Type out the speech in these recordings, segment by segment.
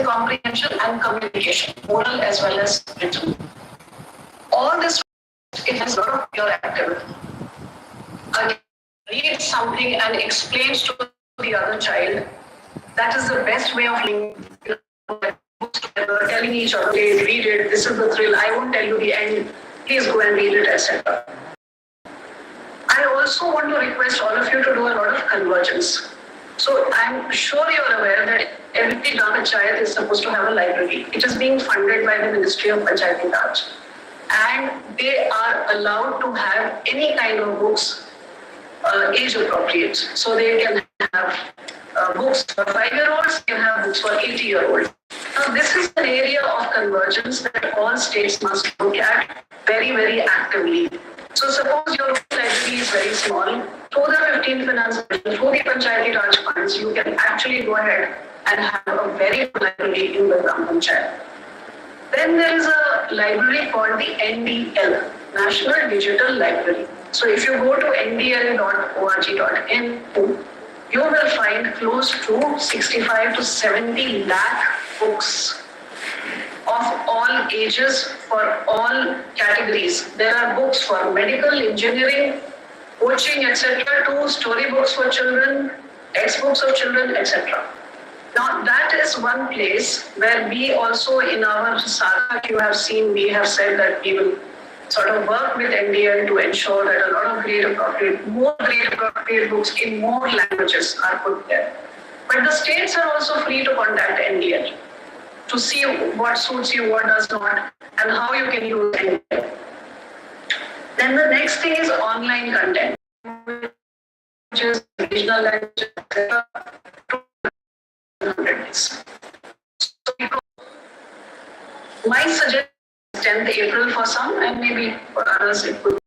reading comprehension and communication, oral as well as written. All this, it has a lot of pure activity. Again, read something and explains to the other child. That is the best way of telling each other, hey, read it, this is the thrill, I won't tell you the end, please go and read it, etc. I also want to request all of you to do a lot of convergence. So I'm sure you're aware that every Gram Panchayat is supposed to have a library. It is being funded by the Ministry of Panchayati Raj. And they are allowed to have any kind of books age appropriate. So they can have books for 5-year-olds, they can have books for 80-year-olds. Now this is an area of convergence that all states must look at very, very actively. So suppose your library is very small, through the 15th Finance Bill, through the Panchayati Raj funds, you can actually go ahead and have a very good library in the Gram Panchayat. Then there is a library called the NDL, National Digital Library. So if you go to ndl.org.in, you will find close to 65 to 70 lakh books of all ages for all categories. There are books for medical, engineering, coaching, etc. to storybooks for children, textbooks of children, etc. Now that is one place where we also in our Sadhak, you have seen, we have said that we will sort of work with NDL to ensure that a lot of more grade appropriate books in more languages are put there. But the states are also free to contact NDL to see what suits you, what does not, and how you can use NDL. Then the next thing is online content, which is regional languages, etc. My suggestion is 10th April for some, and maybe for others it could.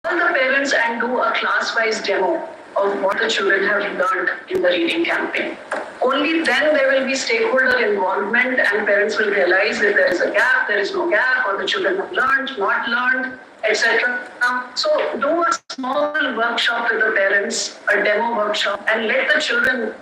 Call the parents and do a class-wise demo of what the children have learned in the reading campaign. Only then there will be stakeholder involvement and parents will realize that there is a gap, there is no gap, or the children have learned, not learned, etc. So do a small workshop with the parents, a demo workshop, and let the children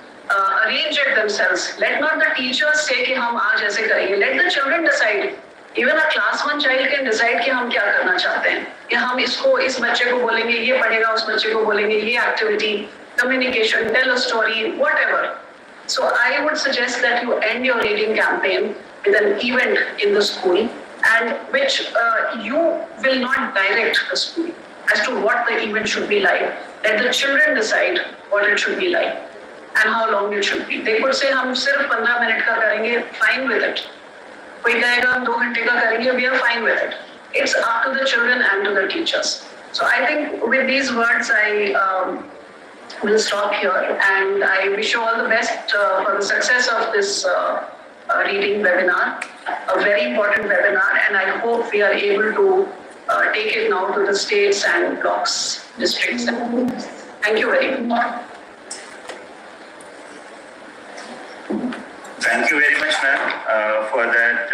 arrange it themselves. Let not the teachers say कि हम आज ऐसे करेंगे. Let the children decide. Even a class 1 child can decide कि हम क्या करना चाहते हैं. कि हम इसको इस बच्चे को बोलेंगे ये पढ़ेगा, उस बच्चे को बोलेंगे ये activity, communication, tell a story, whatever. So I would suggest that you end your reading campaign with an event in the school, and which you will not direct the school as to what the event should be like. Let the children decide what it should be like and how long it should be. They could say हम सिर्फ 15 minute का करेंगे, fine with it. कोई कहेगा हम 2 घंटे का करेंगे, we are fine with it. It's up to the children and to the teachers. So I think with these words I will stop here, and I wish you all the best for the success of this reading webinar, a very important webinar, and I hope we are able to take it now to the states and blocks, districts. Thank you very much. Thank you very much, ma'am, for that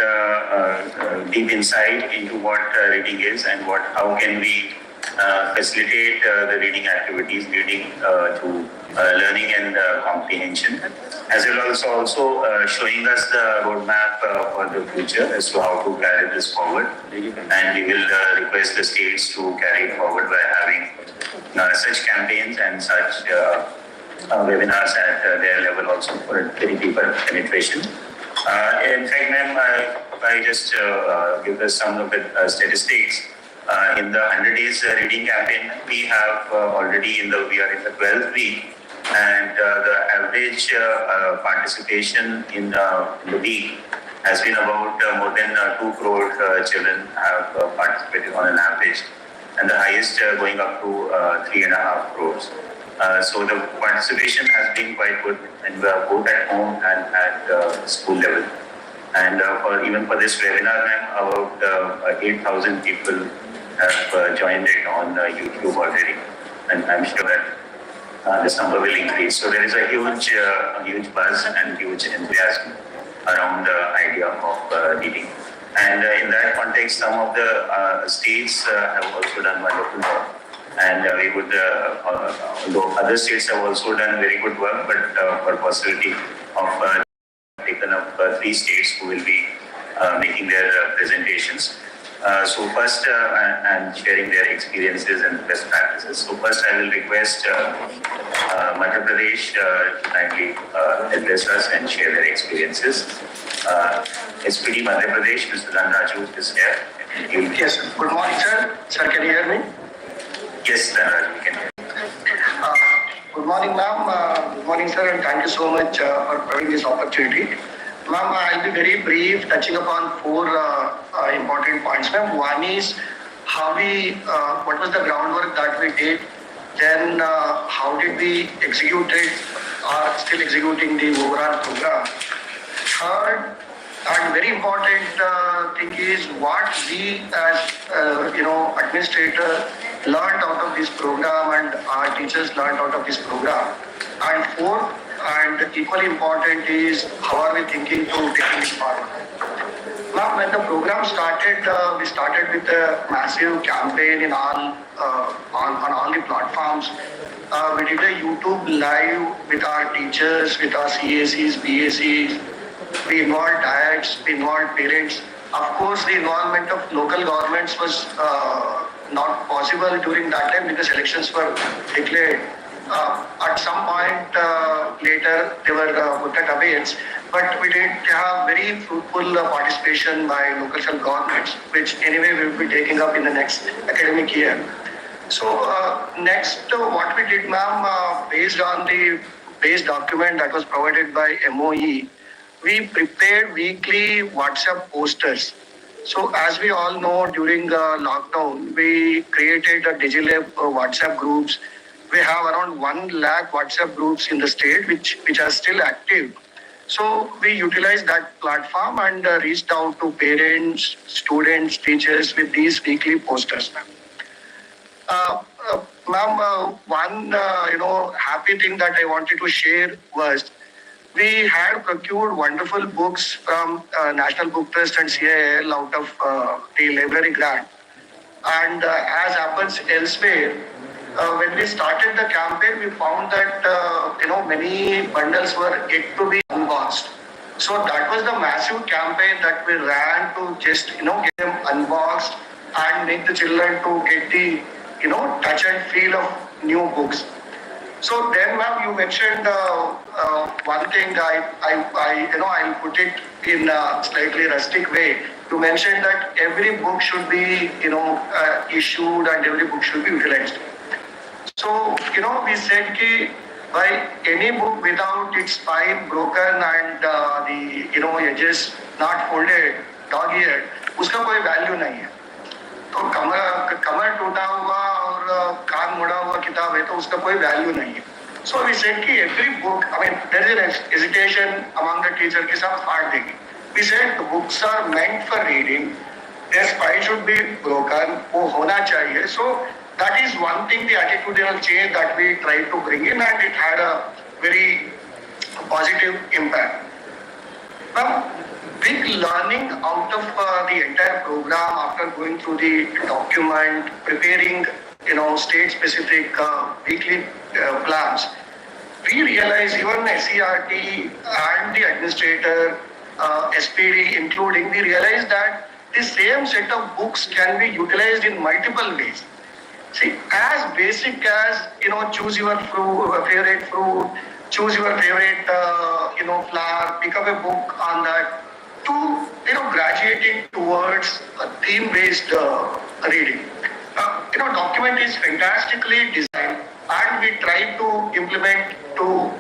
deep insight into what reading is and how can we facilitate the reading activities, leading to learning and comprehension, as well as also showing us the roadmap for the future as to how to carry this forward. And we will request the states to carry it forward by having such campaigns and such webinars at their level also for a very deeper penetration. In fact, ma'am, I just give us some of the statistics. In the 100 days reading campaign, we have already we are in the 12th week, and the average participation in the week has been about more than 2 crore children have participated on an average, and the highest going up to 3.5 crores. So the participation has been quite good, and both at home and at school level. And even for this webinar, ma'am, about 8,000 people have joined it on YouTube already, and I'm sure that this number will increase. So there is a huge buzz and huge enthusiasm around the idea of reading. And in that context, some of the states have also done wonderful work. And we would, although other states have also done very good work, but for possibility of taken up 3 states who will be making their presentations. So first, and sharing their experiences and best practices. So first, I will request Madhya Pradesh to kindly address us and share their experiences. SPD Madhya Pradesh, Mr. Dhanraju is here. Yes, good morning, sir. Sir, can you hear me? Yes, Dhanraju, we can hear you. Good morning, ma'am. Good morning, sir, and thank you so much for providing this opportunity. Ma'am, I'll be very brief, touching upon 4 important points, ma'am. One is how what was the groundwork that we did, then how did we execute it, or still executing the overall program. Third, and very important thing is what we as administrator learned out of this program and our teachers learned out of this program. And fourth, and equally important is how are we thinking to taking it forward. Now, when the program started, we started with a massive campaign in all on all the platforms. We did a YouTube live with our teachers, with our CACs, BACs. We involved dads, we involved parents. Of course, the involvement of local governments was not possible during that time because elections were declared. At some point later, they were put at abeyance. But we did have very fruitful participation by local governments, which anyway we will be taking up in the next academic year. So next, what we did, ma'am, based on the base document that was provided by MOE, we prepared weekly WhatsApp posters. So as we all know, during the lockdown, we created a DigiLab WhatsApp groups. We have around 1 lakh WhatsApp groups in the state, which are still active. So we utilized that platform and reached out to parents, students, teachers with these weekly posters. Ma'am, one happy thing that I wanted to share was we had procured wonderful books from National Book Trust and CIL out of the library grant. And as happens elsewhere, when we started the campaign, we found that many bundles were yet to be unboxed. So that was the massive campaign that we ran to just get them unboxed and make the children to get the touch and feel of new books. So then, ma'am, you mentioned one thing. I'll put it in a slightly rustic way. You mentioned that every book should be issued and every book should be utilized. So we said that by any book without its spine broken and the edges not folded, dog-eared, उसका कोई value नहीं है. तो कमर टूटा हुआ और कान मुड़ा हुआ किताब है तो उसका कोई वैल्यू नहीं है. So we said कि every book, there is an hesitation among the teacher कि सब फाड़ देंगे. We said the books are meant for reading. Their spine should be broken. वो होना चाहिए. So that is one thing, the attitudinal change that we tried to bring in, and it had a very positive impact. Big learning out of the entire program after going through the document, preparing state-specific weekly plans. We realized even NCERT and the administrator, SPD including, we realized that the same set of books can be utilized in multiple ways. See, as basic as choose your favorite fruit, choose your favorite flower, pick up a book on that, to graduating towards a theme-based reading. Document is fantastically designed, and we try to implement to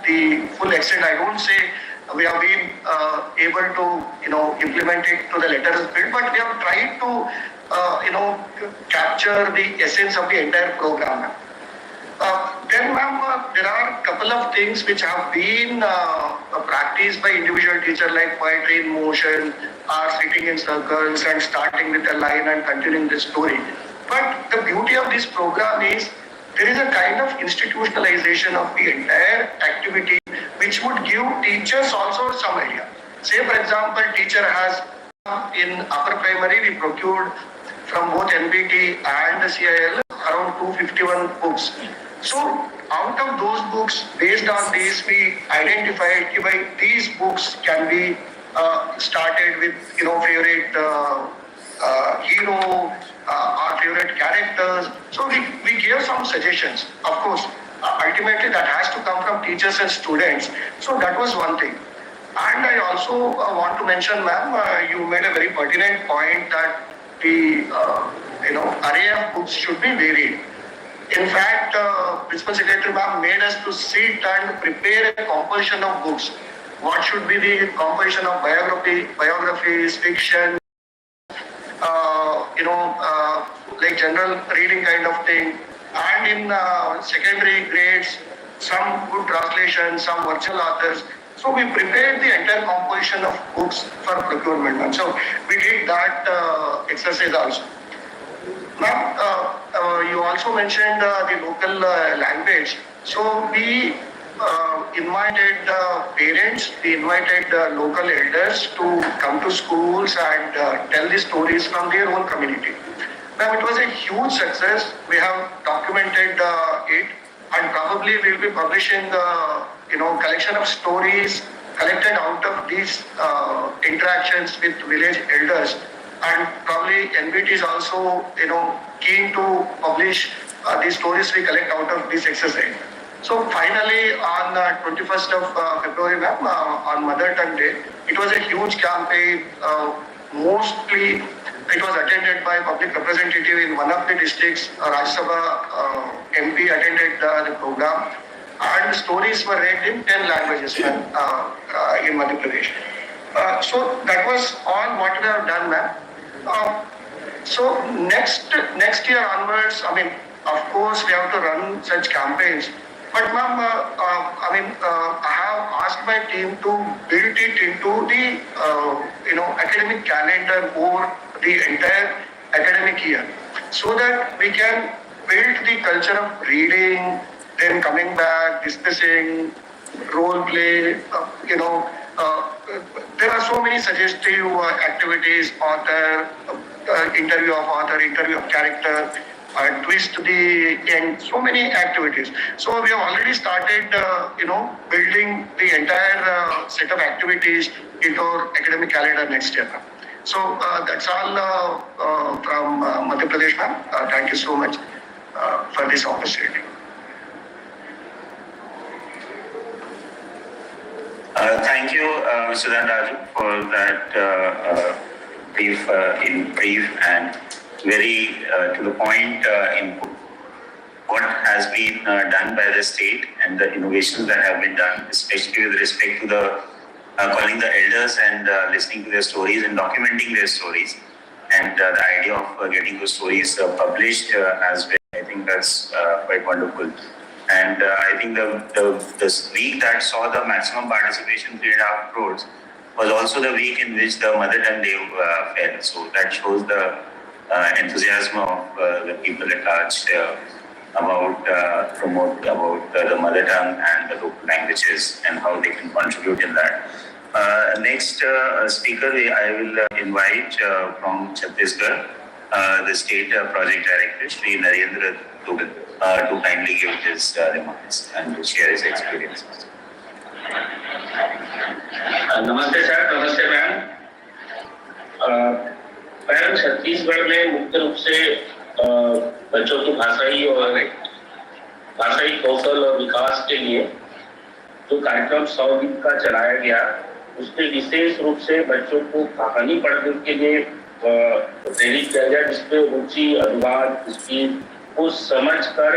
the full extent. I don't say we have been able to implement it to the letter bit, but we have tried to capture the essence of the entire program. Then, ma'am, there are a couple of things which have been practiced by individual teachers, like poetry in motion, or sitting in circles and starting with a line and continuing the story. But the beauty of this program is there is a kind of institutionalization of the entire activity which would give teachers also some idea. Say, for example, teacher has in upper primary, we procured from both NBT and the CIL around 251 books. So out of those books, based on these, we identified that these books can be started with favorite hero, our favorite characters. So we gave some suggestions. Of course, ultimately that has to come from teachers and students. So that was one thing. And I also want to mention, ma'am, you made a very pertinent point that the array of books should be varied. In fact, Principal Secretary ma'am made us to sit and prepare a composition of books. What should be the composition of biographies, fiction, like general reading kind of thing. And in secondary grades, some good translations, some virtual authors. So we prepared the entire composition of books for procurement, ma'am. So we did that exercise also. Ma'am, you also mentioned the local language. So we invited parents, we invited local elders to come to schools and tell the stories from their own community. Ma'am, it was a huge success. We have documented it, and probably we will be publishing collection of stories collected out of these interactions with village elders. And probably NBT is also keen to publish the stories we collect out of this exercise. So finally, on 21st of February, ma'am, on Mother Tongue Day, it was a huge campaign. Mostly, it was attended by public representative in one of the districts. Rajya Sabha MP attended the program, and stories were read in 10 languages, ma'am, in Madhya Pradesh. So that was all what we have done, ma'am. So next year onwards, I mean, of course, we have to run such campaigns. But ma'am, I have asked my team to build it into the academic calendar over the entire academic year, so that we can build the culture of reading, then coming back, discussing, role play, there are so many suggestive activities, author, interview of author, interview of character, twist the end, so many activities. So we have already started, building the entire set of activities into our academic calendar next year. So that's all from Madhya Pradesh, ma'am. Thank you so much for this opportunity. Thank you, Mr. Raju, for that brief and very to the point input. What has been done by the state and the innovations that have been done, especially with respect to the calling the elders and listening to their stories and documenting their stories, and the idea of getting those stories published as well. I think that's quite wonderful. And I think the week that saw the maximum participation, 3.5 crores, was also the week in which the Mother Tongue Day fell. So that shows the enthusiasm of the people at large about promote about the mother tongue and the local languages and how they can contribute in that. Next speaker, I will invite from Chhattisgarh, the State Project Director, Shri Narendra Dugal, to kindly give his remarks and share his experiences. नमस्ते sir, नमस्ते ma'am. Ma'am, Chhattisgarh में मुख्य रूप से बच्चों की भाषाई कौशल और विकास के लिए जो कार्यक्रम 100 दिन का चलाया गया, उसमें विशेष रूप से बच्चों को कहानी पढ़ने के लिए प्रेरित किया गया, जिसमें रुचि, अनुवाद, स्पीड को समझ कर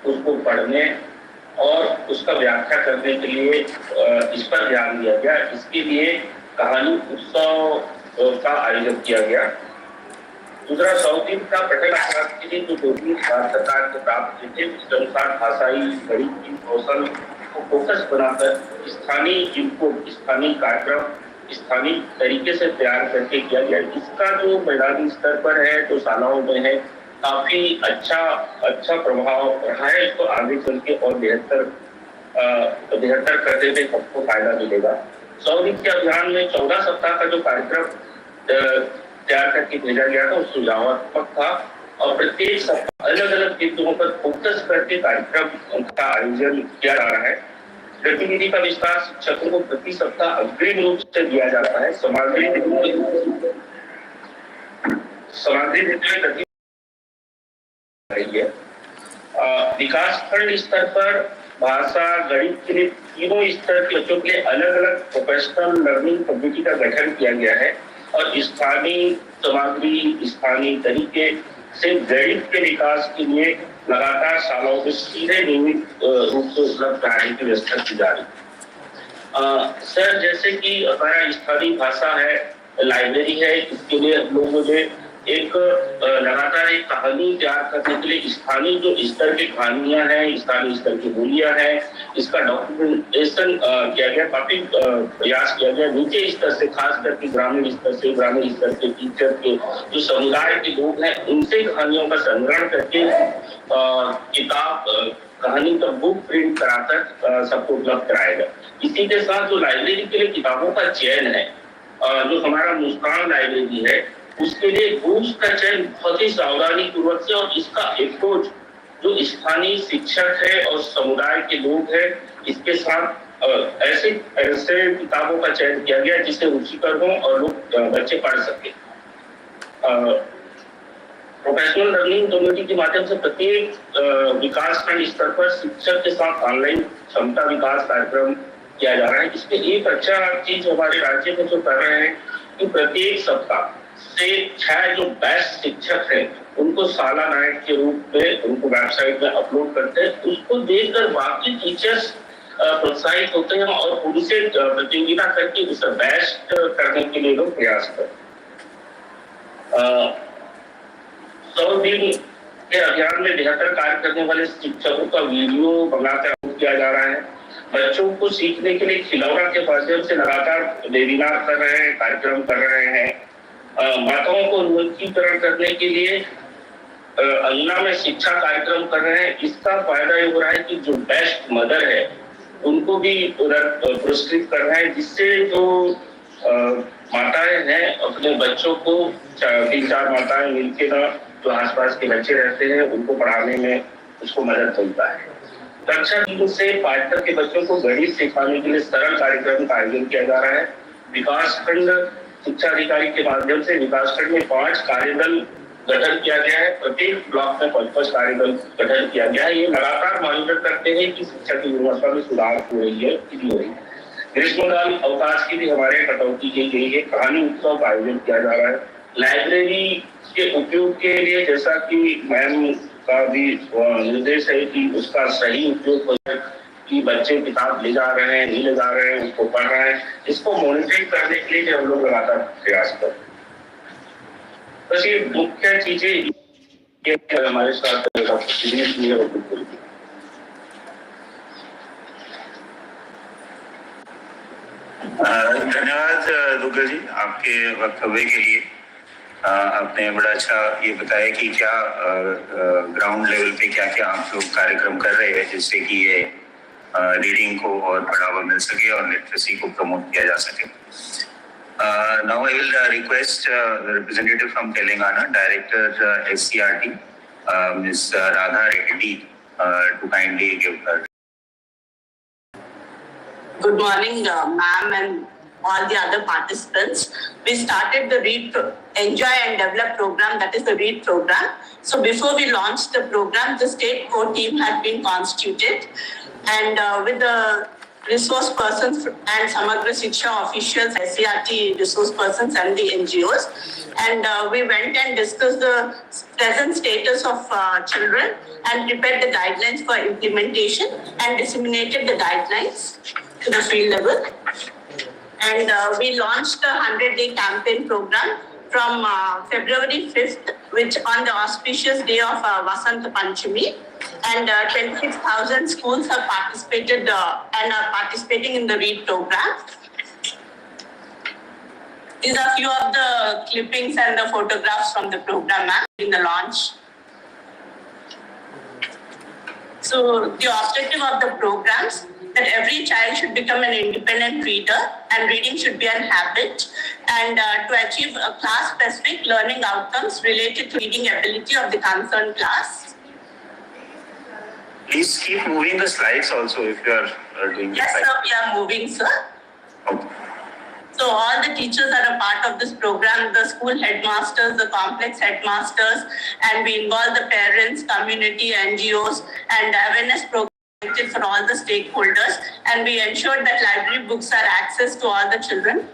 उसको पढ़ने और उसका व्याख्या करने के लिए इस पर ध्यान दिया गया। इसके लिए कहानी उत्सव का आयोजन किया गया। दूसरा, 100 दिन का पठन अभ्यास के लिए जो 2 भारत सरकार के प्राप्त थे, उसके अनुसार भाषाई गणित कौशल को फोकस बनाकर स्थानीय इनपुट, स्थानीय कार्यक्रम, स्थानीय तरीके से तैयार करके किया गया। इसका जो मैदानी स्तर पर है, जो शालाओं में है, काफी अच्छा प्रभाव रहा है। इसको आगे चल के और बेहतर करने में सबको फायदा मिलेगा। 100 दिन के अभियान में 14 सप्ताह का जो कार्यक्रम तैयार करके भेजा गया था, वो सुझावात्मक था और प्रत्येक सप्ताह अलग अलग बिंदुओं पर फोकस करके कार्यक्रम का आयोजन किया जा रहा है। गतिविधि का विस्तार शिक्षकों को प्रति सप्ताह अग्रिम रूप से दिया जाता है। सामग्री विकास खंड स्तर पर भाषा गणित के लिए तीनों स्तर के बच्चों के लिए अलग अलग प्रोफेशनल लर्निंग कम्युनिटी का गठन किया गया है और स्थानीय सामग्री स्थानीय तरीके से गणित के विकास के लिए लगातार शालाओं में सीधे नियमित रूप से उपलब्ध कराने की व्यवस्था की जा रही है। सर, जैसे कि हमारा स्थानीय भाषा है, लाइब्रेरी है, इसके लिए हम लोगों ने एक लगातार एक कहानी तैयार करने के लिए स्थानीय जो स्तर की कहानियां हैं, स्थानीय स्तर की बोलियां हैं, इसका डॉक्यूमेंटेशन किया गया, काफी प्रयास किया गया नीचे स्तर से, खास करके ग्रामीण स्तर से, ग्रामीण स्तर के टीचर के जो समुदाय के लोग हैं उनसे कहानियों का संग्रहण करके किताब कहानी का बुक प्रिंट कराकर सबको उपलब्ध कराएगा। इसी के साथ जो लाइब्रेरी के लिए किताबों का चयन है, जो हमारा मुस्कान लाइब्रेरी है, उसके लिए बुक्स का चयन बहुत ही सावधानी पूर्वक से और इसका अप्रोच जो स्थानीय शिक्षक है और समुदाय के लोग हैं, इसके साथ ऐसे किताबों का चयन किया गया जिससे रुचिकर हो और लोग बच्चे पढ़ सके। प्रोफेशनल लर्निंग कम्युनिटी के माध्यम से प्रत्येक विकास खंड स्तर पर शिक्षक के साथ ऑनलाइन क्षमता विकास कार्यक्रम किया जा रहा है। इसमें एक अच्छा चीज हमारे राज्य में जो कर रहे हैं कि प्रत्येक सप्ताह से 6 जो बेस्ट शिक्षक हैं उनको शाला नायक के रूप में उनको वेबसाइट में अपलोड करते हैं। उसको देखकर बाकी टीचर्स प्रोत्साहित होते हैं और उनसे प्रतियोगिता करके उसे बेस्ट करने के लिए लोग प्रयास करते हैं। 100 दिन के अभियान में बेहतर कार्य करने वाले शिक्षकों का वीडियो बनाकर किया जा रहा है। बच्चों को सीखने के लिए खिलौना के माध्यम से लगातार वेबिनार कर रहे हैं, कार्यक्रम कर रहे हैं। माताओं को उन्मुखीकरण करने के लिए अंगना में शिक्षा कार्यक्रम कर रहे हैं। इसका फायदा ये हो रहा है कि जो बेस्ट मदर है उनको भी उधर पुरस्कृत कर रहे हैं, जिससे जो माताएं हैं अपने बच्चों को 3-4 माताएं मिलकर ना जो आसपास के बच्चे रहते हैं उनको पढ़ाने में उसको मदद मिलता है। कक्षा 3 से 5 तक के बच्चों को गणित सिखाने के लिए सरल कार्यक्रम का आयोजन किया जा रहा है। विकास खंड शिक्षा अधिकारी के माध्यम से विकास खंड में 5 कार्यदल गठन किया गया है। प्रत्येक ब्लॉक में 5 कार्यदल गठन किया गया है। ये लगातार मॉनिटर करते हैं कि शिक्षा की गुणवत्ता में सुधार हो रही है कि नहीं हो रही है। ग्रीष्मकालीन अवकाश की भी हमारे कटौती की गई है। कहानी उत्सव का आयोजन किया जा रहा है। लाइब्रेरी के उपयोग के लिए जैसा कि मैम का भी निर्देश है कि उसका सही उपयोग हो जाए, कि बच्चे किताब ले जा रहे हैं, नहीं ले जा रहे हैं, उसको पढ़ रहे हैं, इसको मॉनिटरिंग करने के लिए हम लोग लगातार प्रयास करते हैं। बस ये मुख्य चीजें हमारे साथ धन्यवाद दुग्गल जी आपके वक्तव्य के लिए। आपने बड़ा अच्छा ये बताया कि क्या ग्राउंड लेवल पे क्या क्या आप लोग कार्यक्रम कर रहे हैं जिससे कि ये रीडिंग को और बढ़ावा मिल सके और लिटरेसी को प्रमोट किया जा सके। Now I will request the representative from Telangana, director NCERT, miss Radha Reddy, to kindly give her. Good morning, ma'am and all the other participants. We started the Enjoy and Develop program, that is the READ program. So before we launched the program, the state core team had been constituted, and with the resource persons and Samagra Shiksha officials, NCERT resource persons and the NGOs, and we went and discussed the present status of children and prepared the guidelines for implementation and disseminated the guidelines to the field level. And we launched a 100-day campaign program from February 5th, which on the auspicious day of Vasant Panchami, and 26,000 schools have participated and are participating in the READ program. These are few of the clippings and the photographs from the program in the launch. So the objective of the programs that every child should become an independent reader and reading should be an habit, and to achieve a class-specific learning outcomes related to reading ability of the concerned class. Please keep moving the slides also if you are doing Yes, the sir, we are moving, sir. Okay. So all the teachers are a part of this program, the school headmasters, the complex headmasters, and we involve the parents, community, NGOs, and awareness programs for all the stakeholders, and we ensure that library books are access to all the children.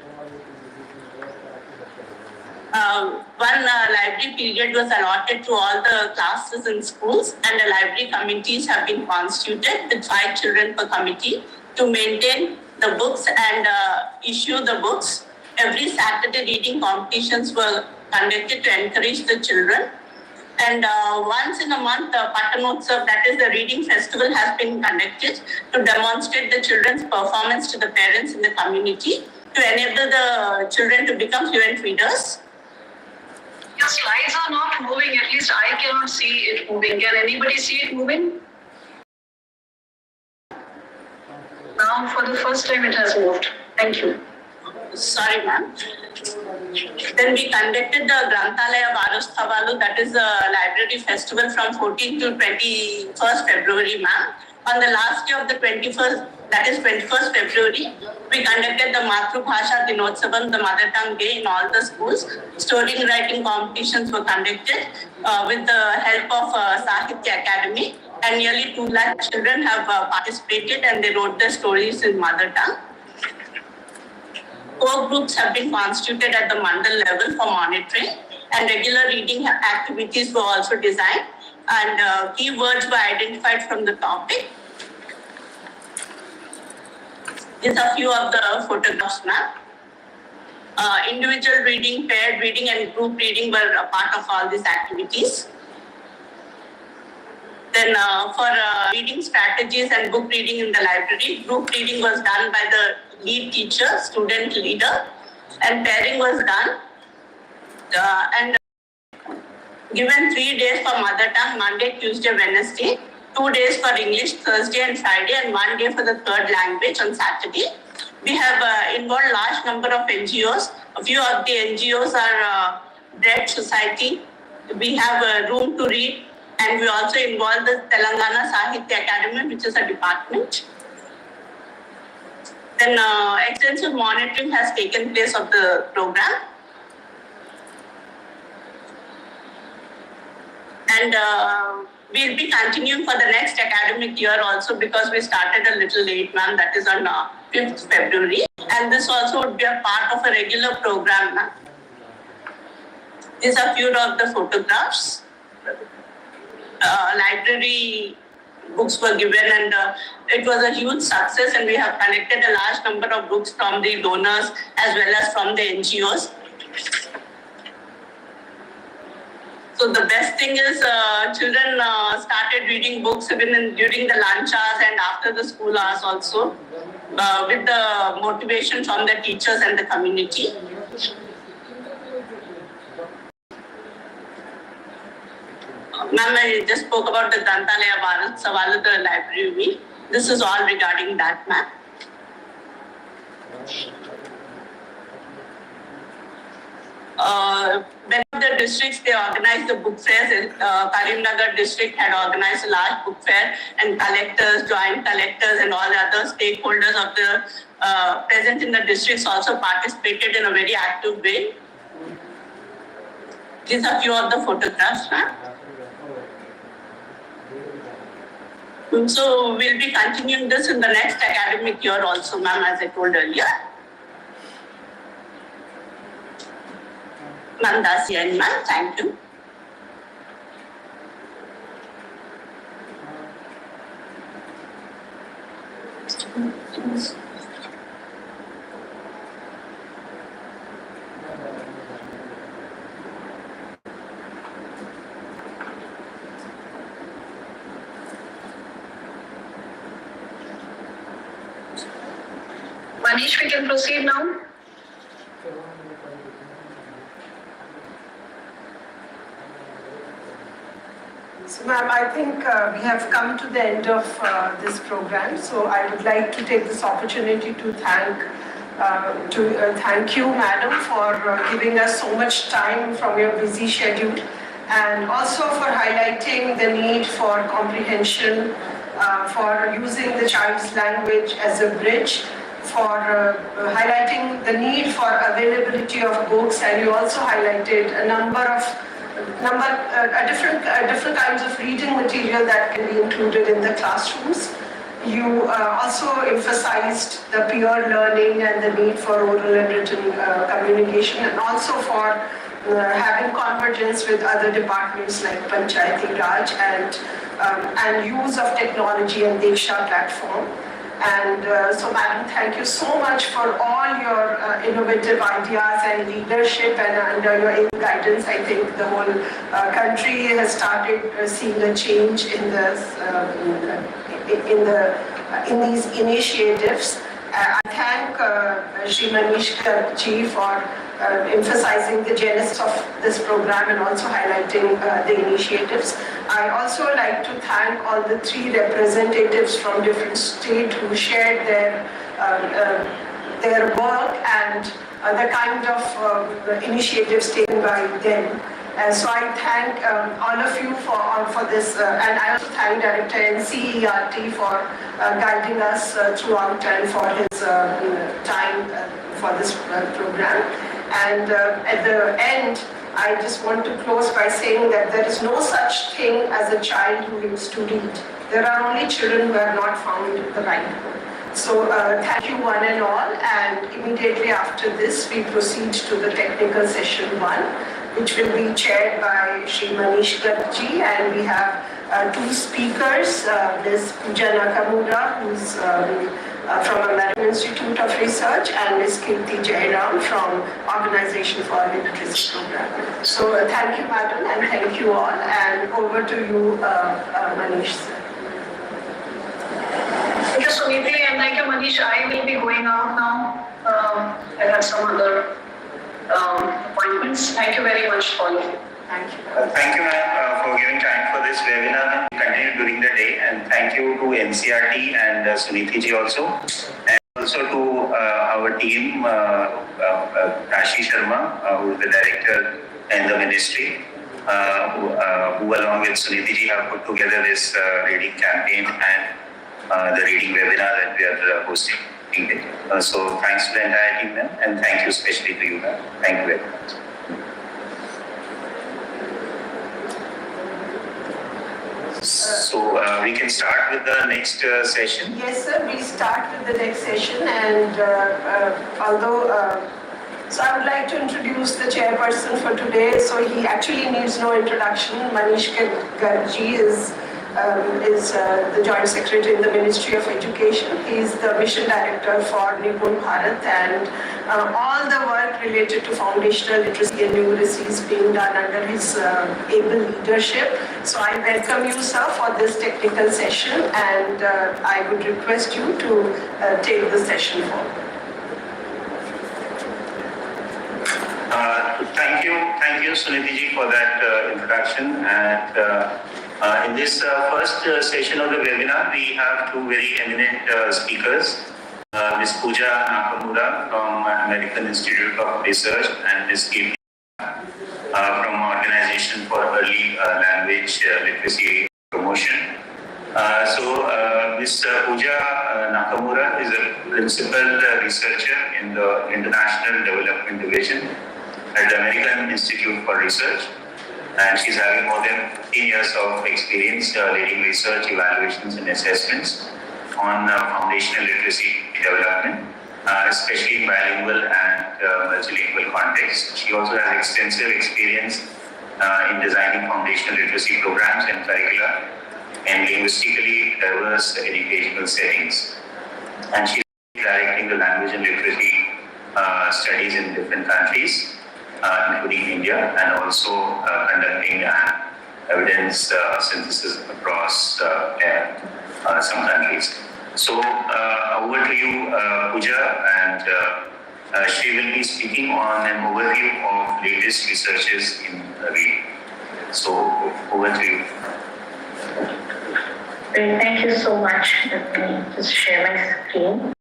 One library period was allotted to all the classes in schools, and the library committees have been constituted with 5 children per committee to maintain the books and issue the books. Every Saturday reading competitions were conducted to encourage the children. And once in a month, the Patanotsav, that is the reading festival, has been conducted to demonstrate the children's performance to the parents in the community to enable the children to become fluent readers. Your slides are not moving, at least I cannot see it moving. Can anybody see it moving? Now, for the first time, it has moved. Thank you. Sorry, ma'am. Then we conducted the Granthalaya Varostavalu, that is the library festival from 14th to 21st February, ma'am. On the last day of the 21st, that is 21st February, we conducted the Matrubhasha Dinotsavam, the mother tongue day, in all the schools. Story writing competitions were conducted with the help of Sahitya Academy, and nearly 2 lakh children have participated and they wrote their stories in mother tongue. Core groups have been constituted at the mandal level for monitoring, and regular reading activities were also designed, and keywords were identified from the topic. These are few of the photographs, ma'am. Individual reading, paired reading, and group reading were a part of all these activities. Then for reading strategies and book reading in the library, group reading was done by the lead teacher, student leader, and pairing was done. And given 3 days for mother tongue, Monday, Tuesday, Wednesday, 2 days for English, Thursday and Friday, and 1 day for the third language on Saturday. We have involved large number of NGOs. A few of the NGOs are Bread Society. We have a Room to Read, and we also involve the Telangana Sahitya Academy, which is a department. Then extensive monitoring has taken place of the program. And we'll be continuing for the next academic year also, because we started a little late, ma'am, that is on 5th February. And this also would be a part of a regular program, ma'am. These are few of the photographs. Library books were given, and it was a huge success, and we have collected a large number of books from the donors as well as from the NGOs. So the best thing is children started reading books even during the lunch hours and after the school hours also, with the motivation from the teachers and the community. Ma'am, I just spoke about the Granthalaya Varostavalu, the library week. This is all regarding that, ma'am. When the districts, they organized the book fairs. Karimnagar district had organized a large book fair, and collectors, joint collectors, and all the other stakeholders of the present in the districts also participated in a very active way. These are few of the photographs, ma'am. So we'll be continuing this in the next academic year also, ma'am, as I told earlier. Ma'am, that's the end, ma'am. Thank you. Manish, we can proceed now. So, ma'am, I think we have come to the end of this program. So, I would like to take this opportunity to thank you, madam, for giving us so much time from your busy schedule, and also for highlighting the need for comprehension for using the child's language as a bridge, for highlighting the need for availability of books, and you also highlighted a number of different kinds of reading material that can be included in the classrooms. You also emphasized the peer learning and the need for oral and written communication, and also for having convergence with other departments like Panchayati Raj and use of technology and Diksha platform. And so, Madam, thank you so much for all your innovative ideas and leadership, and under your guidance, I think the whole country has started seeing a change in these initiatives. I thank Shri Nishtha ji for emphasizing the genesis of this program and also highlighting the initiatives. I also like to thank all the 3 representatives from different states who shared their work and the kind of initiatives taken by them. So I thank all of you for this, and I also thank Director NCERT for guiding us throughout and for his time for this program. And at the end, I just want to close by saying that there is no such thing as a child who needs to read. There are only children who have not found the right one. So thank you one and all, and immediately after this we proceed to the technical session 1, which will be chaired by Shri Nishtha ji, and we have 2 speakers, Ms. Pooja Nakamura, who's from American Institute of Research, and Ms. Kirti Jairam from Organization for Literacy Program. So thank you, Madam, and thank you all, and over to you, Manish sir. Thank you, Suniti, and thank you, Manish. I will be going out now. I have some other appointments. Thank you very much, all of you. Thank you. Thank you, ma'am, for giving time for this webinar. We continue during the day, and thank you to NCERT and Suniti ji also, and also to our team, Rashi Sharma, who is the director in the ministry, who along with Suniti ji have put together this reading campaign and the reading webinar that we are hosting. So thanks to the entire team, ma'am, and thank you especially to you, ma'am. Thank you very much. So we can start with the next session. Yes, sir. We start with the next session, and so I would like to introduce the chairperson for today. So he actually needs no introduction. Manish Gargi is the Joint Secretary in the Ministry of Education. He is the Mission Director for Nipun Bharat, and all the work related to foundational literacy and numeracy is being done under his able leadership. So I welcome you, sir, for this technical session, and I would request you to take the session forward. Thank you, Suniti ji, for that introduction. And in this first session of the webinar, we have 2 very eminent speakers, Ms. Pooja Nakamura from American Institute of Research and Ms. Kirti from Organization for Early Language Literacy Promotion. Ms. Pooja Nakamura is a principal researcher in the International Development Division at the American Institute for Research, and she's having more than 15 years of experience leading research, evaluations, and assessments on foundational literacy development, especially in bilingual and multilingual contexts. She also has extensive experience in designing foundational literacy programs and curricula in linguistically diverse educational settings. And she's directing the language and literacy studies in different countries, including India, and also conducting evidence synthesis across some countries. So over to you, Pooja, and she will be speaking on an overview of latest researches in reading. So over to you. Great, thank you so much. Let me just share my screen.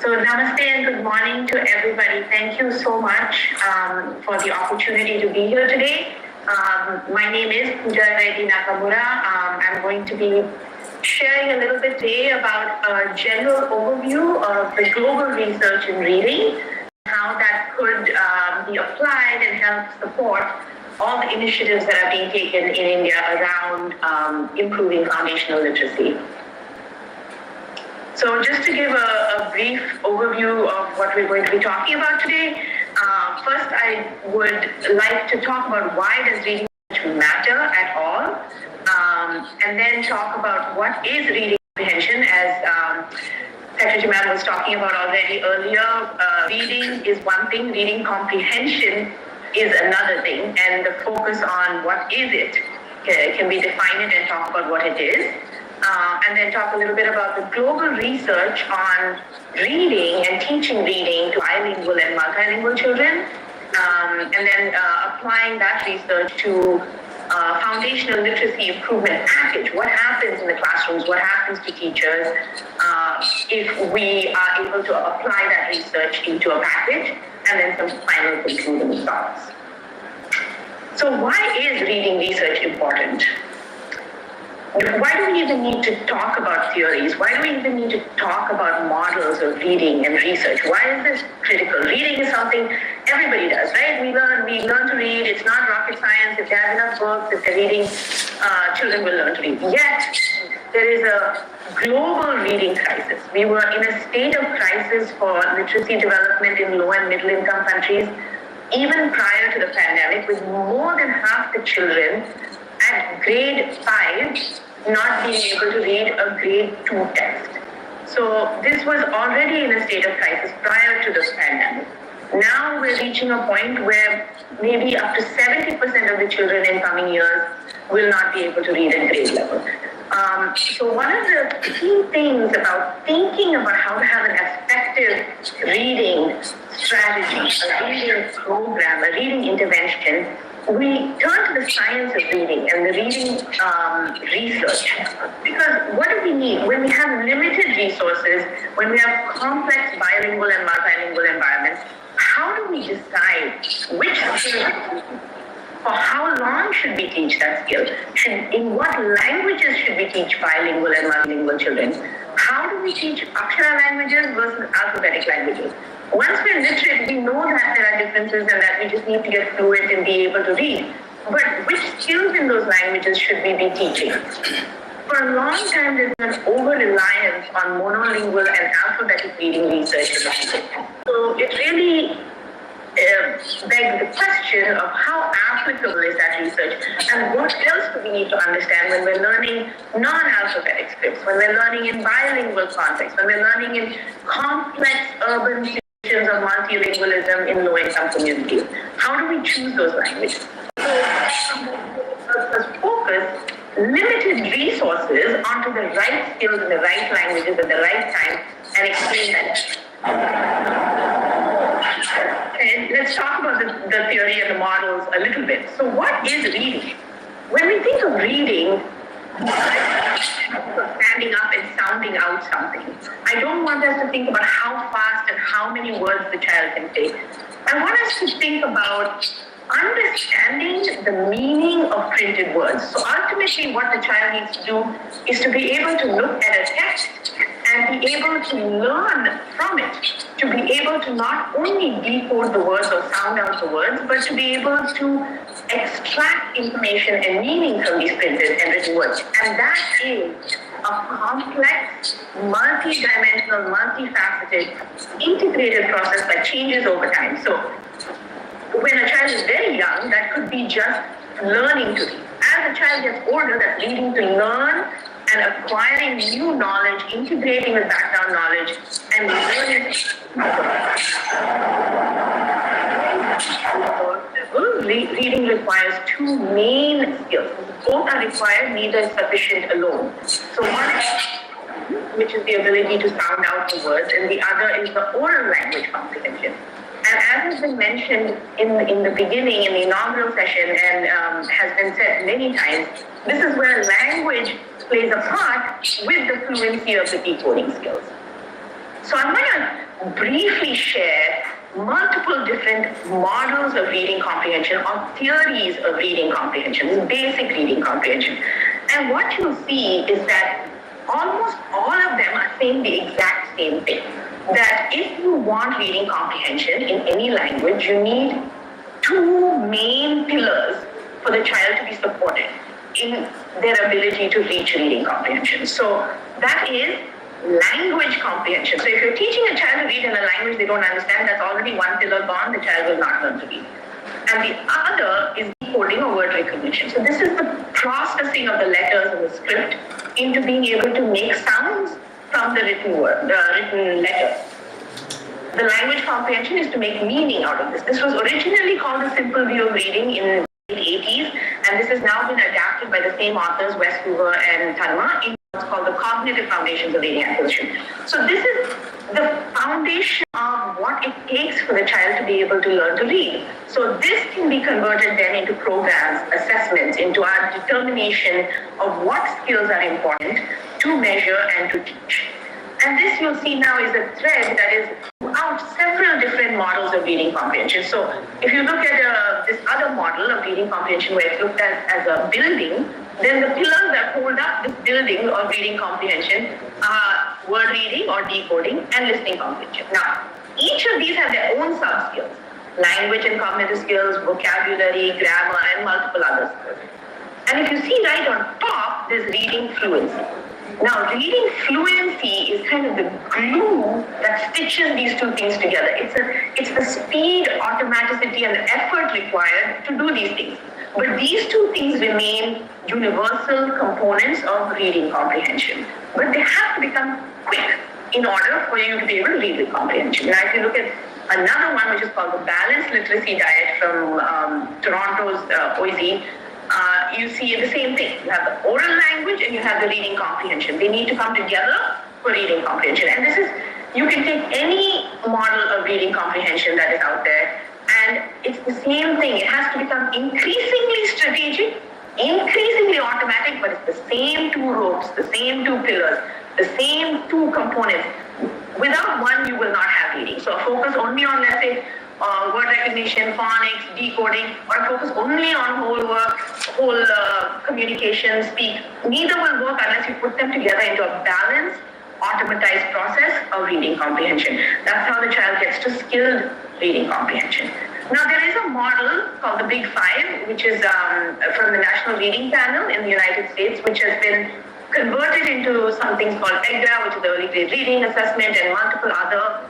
So namaste and good morning to everybody. Thank you so much for the opportunity to be here today. My name is Udise I'm going to be sharing a little bit today about a general overview of the global research in reading, how that could be applied and help support all the initiatives that are being taken in India around improving foundational literacy. So just to give a brief overview of what we're going to be talking about today, first I would like to talk about why does reading matter at all, and then talk about what is reading comprehension, as Secretary Ma'am was talking about already earlier. Reading is one thing, reading comprehension is another thing, and the focus on what is it, can we define it and talk about what it is. And then talk a little bit about the global research on reading and teaching reading to bilingual and multilingual children, and then applying that research to foundational literacy improvement package. What happens in the classrooms? What happens to teachers if we are able to apply that research into a package, and then some final concluding thoughts. So why is reading research important? Why do we even need to talk about theories? Why do we even need to talk about models of reading and research? Why is this critical? Reading is something everybody does, right? We learn to read. It's not rocket science. If they have enough books, if they're reading, children will learn to read. Yet, there is a global reading crisis. We were in a state of crisis for literacy development in low and middle income countries, even prior to the pandemic, with more than half the children at grade 5 not being able to read a grade 2 text. So this was already in a state of crisis prior to the pandemic. Now we're reaching a point where maybe up to 70% of the children in coming years will not be able to read at grade level. So one of the key things about thinking about how to have an effective reading strategy, a reading program, a reading intervention, we turn to the science of reading and the reading research. Because what do we need? When we have limited resources, when we have complex bilingual and multilingual environments, how do we decide which skill, for how long should we teach that skill? In what languages should we teach bilingual and multilingual children? How do we teach Akshara languages versus alphabetic languages? Once we're literate, we know that there are differences and that we just need to get fluent and be able to read. But which skills in those languages should we be teaching? For a long time, there's been an over-reliance on monolingual and alphabetic reading research. So it really begs the question of how applicable is that research, and what else do we need to understand when we're learning non-alphabetic scripts, when we're learning in bilingual context, when we're learning in complex urban situations of multilingualism in low-income communities. How do we choose those languages? So focus limited resources onto the right skills in the right languages at the right time and explain that. And let's talk about the theory and the models a little bit. So what is reading? When we think of reading, standing up and sounding out something, I don't want us to think about how fast and how many words the child can say. I want us to think about understanding the meaning of printed words. So ultimately what the child needs to do is to be able to look at a text and be able to learn from it, to be able to not only decode the words or sound out the words, but to be able to extract information and meaning from these printed and written words. And that is a complex, multi-dimensional, multifaceted, integrated process that changes over time. So when a child is very young, that could be just learning to read. As the child gets older, that's leading to learn and acquiring new knowledge, integrating with background knowledge, and learning. Reading requires two main skills. Both are required, neither is sufficient alone. So one is, which is the ability to sound out the words, and the other is the oral language comprehension. And as has been mentioned in the beginning, in the inaugural session, and has been said many times, this is where language plays a part with the fluency of the decoding skills. So I'm going to briefly share multiple different models of reading comprehension or theories of reading comprehension, basic reading comprehension. And what you'll see is that almost all of them are saying the exact same thing. That if you want reading comprehension in any language, you need two main pillars for the child to be supported in their ability to reach reading comprehension. So that is language comprehension. So if you're teaching a child to read in a language they don't understand, that's already one pillar gone, the child will not learn to read. And the other is decoding or word recognition. So this is the processing of the letters in the script into being able to make sounds from the written word, the written letter. The language comprehension is to make meaning out of this. This was originally called the simple view of reading in the 80s, and this has now been adapted by the same authors, Westhuver and Tanma, in what's called the cognitive foundations of reading acquisition. So this is the foundation of what it takes for the child to be able to learn to read. So this can be converted then into programs, assessments, into our determination of what skills are important to measure and to teach. And this you'll see now is a thread that is throughout several different models of reading comprehension. So if you look at this other model of reading comprehension where it's looked at as a building, then the pillars that hold up this building of reading comprehension are word reading or decoding and listening comprehension. Now, each of these have their own sub-skills: language and cognitive skills, vocabulary, grammar, and multiple other skills. And if you see right on top, there's reading fluency. Now, reading fluency is kind of the glue that stitches these two things together. It's the speed, automaticity, and the effort required to do these things. But these two things remain universal components of reading comprehension. But they have to become quick in order for you to be able to read with comprehension. Now, if you look at another one, which is called the Balanced Literacy Diet from Toronto's OISE, you see the same thing. You have the oral language and you have the reading comprehension. They need to come together for reading comprehension. And this is, you can take any model of reading comprehension that is out there, and it's the same thing. It has to become increasingly strategic, increasingly automatic, but it's the same two ropes, the same two pillars, the same two components. Without one, you will not have reading. So a focus only on, let's say, word recognition, phonics, decoding, or focus only on whole communication, speak. Neither will work unless you put them together into a balanced, automatized process of reading comprehension. That's how the child gets to skilled reading comprehension. Now, there is a model called the Big Five, which is from the National Reading Panel in the United States, which has been converted into something called EGRA, which is the Early Grade Reading Assessment, and multiple other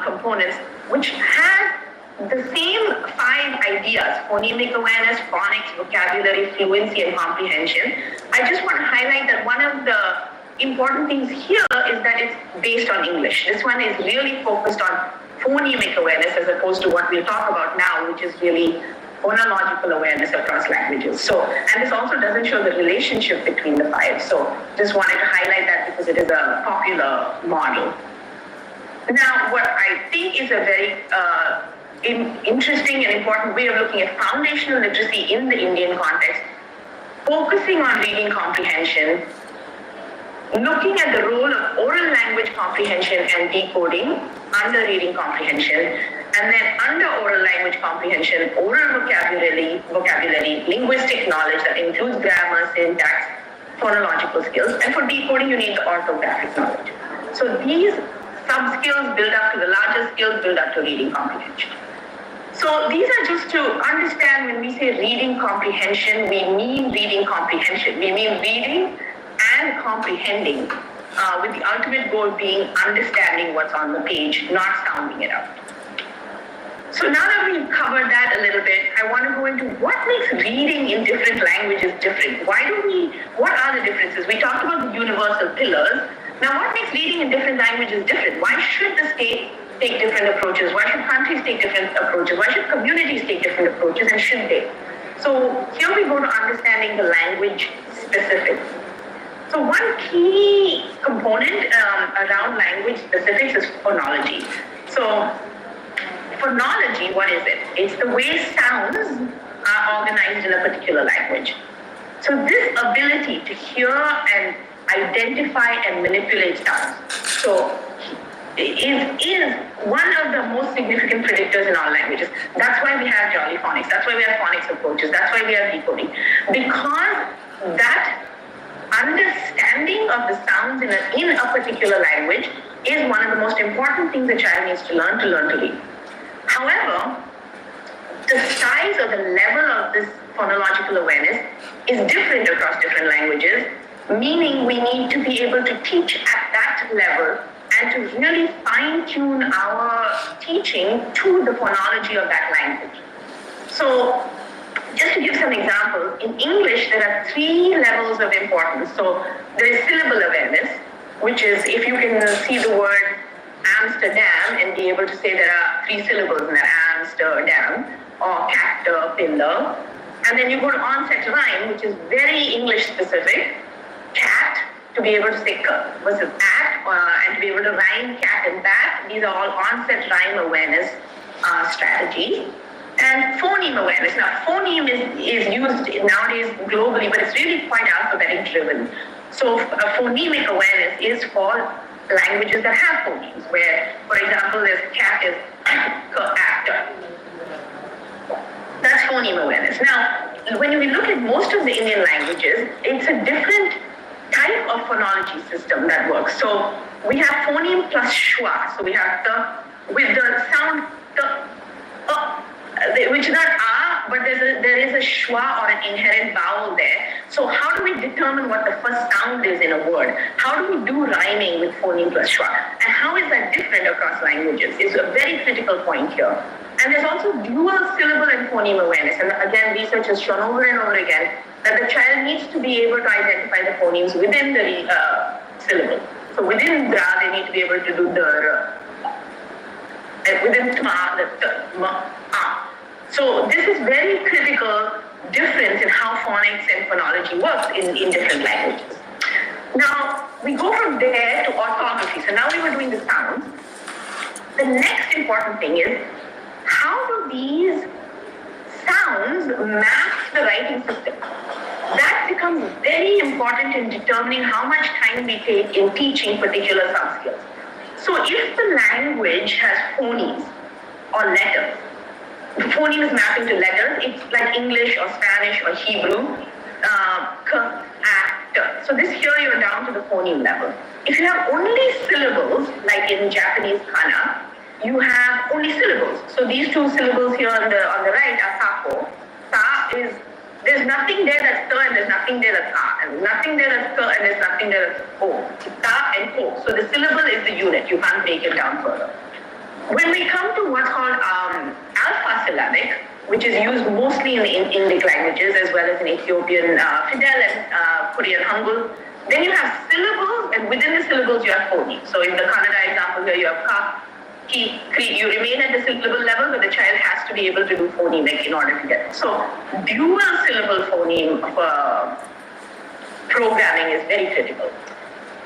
components, which have the same five ideas: phonemic awareness, phonics, vocabulary, fluency, and comprehension. I just want to highlight that one of the important things here is that it's based on English. This one is really focused on phonemic awareness as opposed to what we'll talk about now, which is really phonological awareness across languages. So, and this also doesn't show the relationship between the five. So just wanted to highlight that because it is a popular model. Now, what I think is a very interesting and important way of looking at foundational literacy in the Indian context, focusing on reading comprehension, looking at the role of oral language comprehension and decoding under reading comprehension, and then under oral language comprehension, oral vocabulary, linguistic knowledge that includes grammar, syntax, phonological skills, and for decoding you need the orthographic knowledge. So these sub-skills build up to the larger skills, build up to reading comprehension. So these are just to understand when we say reading comprehension, we mean reading comprehension. We mean reading and comprehending, with the ultimate goal being understanding what's on the page, not sounding it out. So now that we've covered that a little bit, I want to go into what makes reading in different languages different. What are the differences? We talked about the universal pillars. Now, what makes reading in different languages different? Why should the state take different approaches? Why should countries take different approaches? Why should communities take different approaches, and should they? So here we go to understanding the language specifics. So one key component around language specifics is phonology. So phonology, what is it? It's the way sounds are organized in a particular language. So this ability to hear and identify and manipulate sounds. So is one of the most significant predictors in all languages. That's why we have jolly phonics. That's why we have phonics approaches. That's why we have decoding. Because that understanding of the sounds in a particular language is one of the most important things a child needs to learn to read. However, the size or the level of this phonological awareness is different across different languages, meaning we need to be able to teach at that level and to really fine-tune our teaching to the phonology of that language. So, just to give some examples, in English there are 3 levels of importance. So, there is syllable awareness, which is if you can see the word Amsterdam and be able to say there are 3 syllables in that, Amsterdam, or caterpillar. And then you go to onset rhyme, which is very English specific, cat, to be able to say k versus at, and to be able to rhyme cat and bat. These are all onset rhyme awareness strategies. And phoneme awareness. Now, phoneme is used nowadays globally, but it's really quite alphabetic driven. So, phonemic awareness is for languages that have phonemes, where, for example, there's cat is actor. That's phoneme awareness. Now, when we look at most of the Indian languages, it's a different type of phonology system that works. So we have phoneme plus schwa. So we have the, with the sound which is not but there is a schwa or an inherent vowel there. So how do we determine what the first sound is in a word? How do we do rhyming with phoneme plus schwa? And how is that different across languages is a very critical point here. And there's also dual syllable and phoneme awareness. And again, research has shown over and over again that the child needs to be able to identify the phonemes within the syllable. So within the, they need to be able to do the within tma, the t, ma, a. So this is very critical difference in how phonics and phonology works in different languages. Now, we go from there to orthography. So now we were doing the sounds. The next important thing is, how do these sounds map the writing system? That becomes very important in determining how much time we take in teaching particular sound skills. So if the language has phonemes or letters, the phoneme is mapping to letters, it's like English or Spanish or Hebrew, k, a, t. So this here you're down to the phoneme level. If you have only syllables, like in Japanese kana, you have only syllables. So these 2 syllables here on the right are tako. Ta is, there's nothing there that's ta and there's nothing there that's a. And nothing there that's ka and there's nothing there that's o. It's ta and ko. So the syllable is the unit. You can't break it down further. When we come to what's called alpha syllabic, which is used mostly in Indic languages as well as in Ethiopian Fidel and Korean Hangul, then you have syllables, and within the syllables you have phonemes. So in the Kannada example here, you have ka, ki, kri. You remain at the syllable level, but the child has to be able to do phonemic in order to get it. So dual syllable phoneme programming is very critical.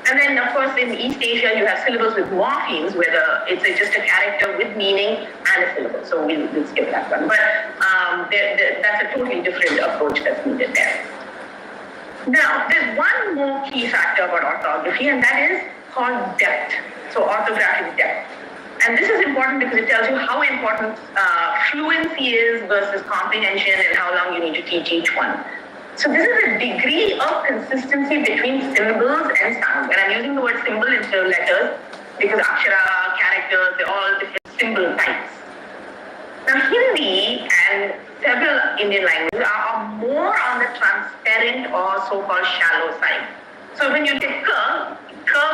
And then, of course, in East Asia, you have syllables with morphemes, where it's just a character with meaning and a syllable. So we'll skip that one. But that's a totally different approach that's needed there. Now, there's one more key factor about orthography, and that is called depth. So orthographic depth. And this is important because it tells you how important fluency is versus comprehension and how long you need to teach each one. So this is a degree of consistency between symbols and sounds. And I'm using the word symbol instead of letters because akshara, characters, they're all different symbol types. Now Hindi and several Indian languages are more on the transparent or so-called shallow side. So when you take ka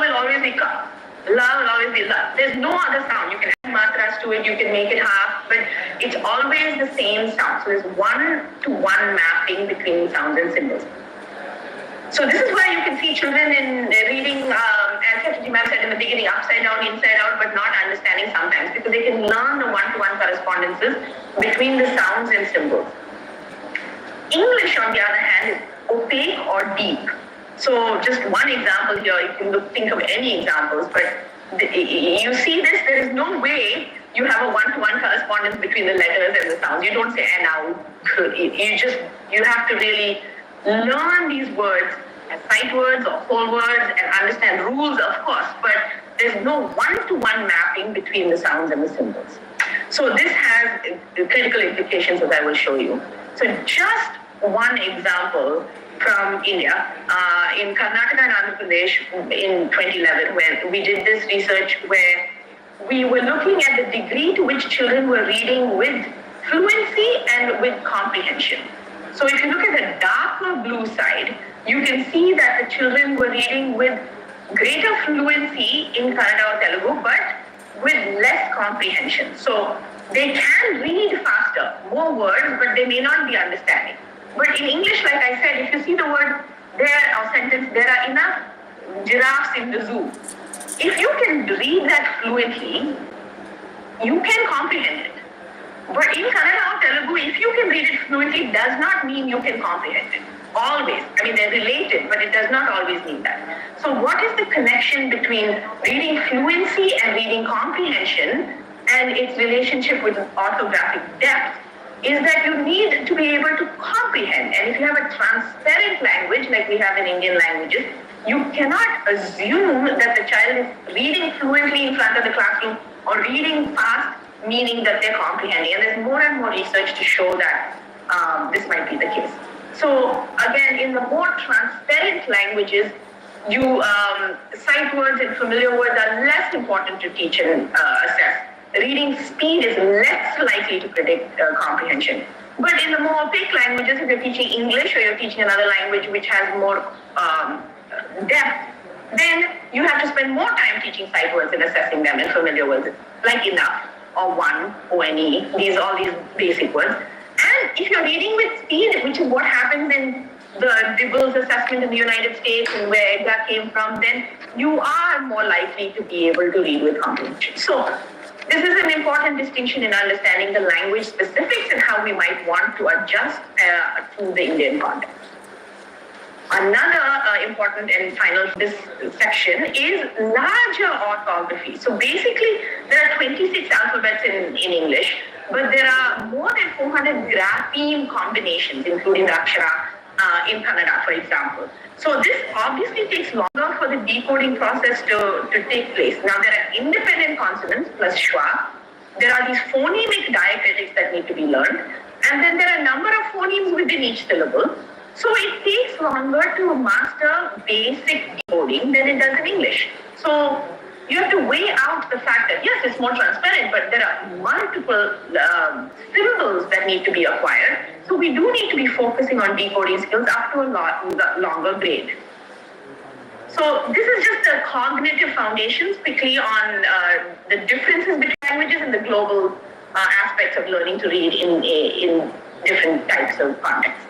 will always be ka. La will always be la. There's no other sound. You can add matras to it, you can make it half, but it's always the same sound. So there's 1-to-1 mapping between sounds and symbols. So this is why you can see children in reading, as Secretary Ma'am said in the beginning, upside down, inside out, but not understanding sometimes, because they can learn the 1-to-1 correspondences between the sounds and symbols. English, on the other hand, is opaque or deep. So just one example here, you can think of any examples, but you see this, there is no way you have a 1-to-1 correspondence between the letters and the sounds. You don't say now. You have to really learn these words as sight words or whole words and understand rules, of course, but there's no one-to-one mapping between the sounds and the symbols. So this has critical implications, as I will show you. So just one example from India, in Karnataka and Andhra Pradesh in 2011, where we did this research where we were looking at the degree to which children were reading with fluency and with comprehension. So if you look at the darker blue side, you can see that the children were reading with greater fluency in Kannada or Telugu, but with less comprehension. So they can read faster, more words, but they may not be understanding. But in English, like I said, if you see the word there or sentence, there are enough giraffes in the zoo. If you can read that fluently, you can comprehend it. But in Kannada or Telugu, if you can read it fluently, does not mean you can comprehend it. Always. I mean, they're related, but it does not always mean that. So what is the connection between reading fluency and reading comprehension and its relationship with orthographic depth? Is that you need to be able to comprehend. And if you have a transparent language, like we have in Indian languages, you cannot assume that the child is reading fluently in front of the classroom or reading fast, meaning that they're comprehending. And there's more and more research to show that this might be the case. So again, in the more transparent languages, sight words and familiar words are less important to teach and assess. Reading speed is less likely to predict comprehension. But in the more opaque languages, if you're teaching English or you're teaching another language which has more depth, then you have to spend more time teaching sight words and assessing them and familiar words, like enough, or one, O-N-E, all these basic words. And if you're reading with speed, which is what happens in the Dibble's assessment in the United States and where EDGA came from, then you are more likely to be able to read with comprehension. So this is an important distinction in understanding the language specifics and how we might want to adjust to the Indian context. Another important and final this section is larger orthography. So basically, there are 26 alphabets in English, but there are more than 400 grapheme combinations, including the akshara in Kannada, for example. So this obviously takes longer for the decoding process to take place. Now, there are independent consonants plus schwa. There are these phonemic diacritics that need to be learned. And then there are a number of phonemes within each syllable. So it takes longer to master basic decoding than it does in English. So you have to weigh out the fact that, yes, it's more transparent, but there are multiple symbols that need to be acquired. So we do need to be focusing on decoding skills up to a longer grade. So this is just the cognitive foundations quickly on the differences between languages and the global aspects of learning to read in different types of contexts.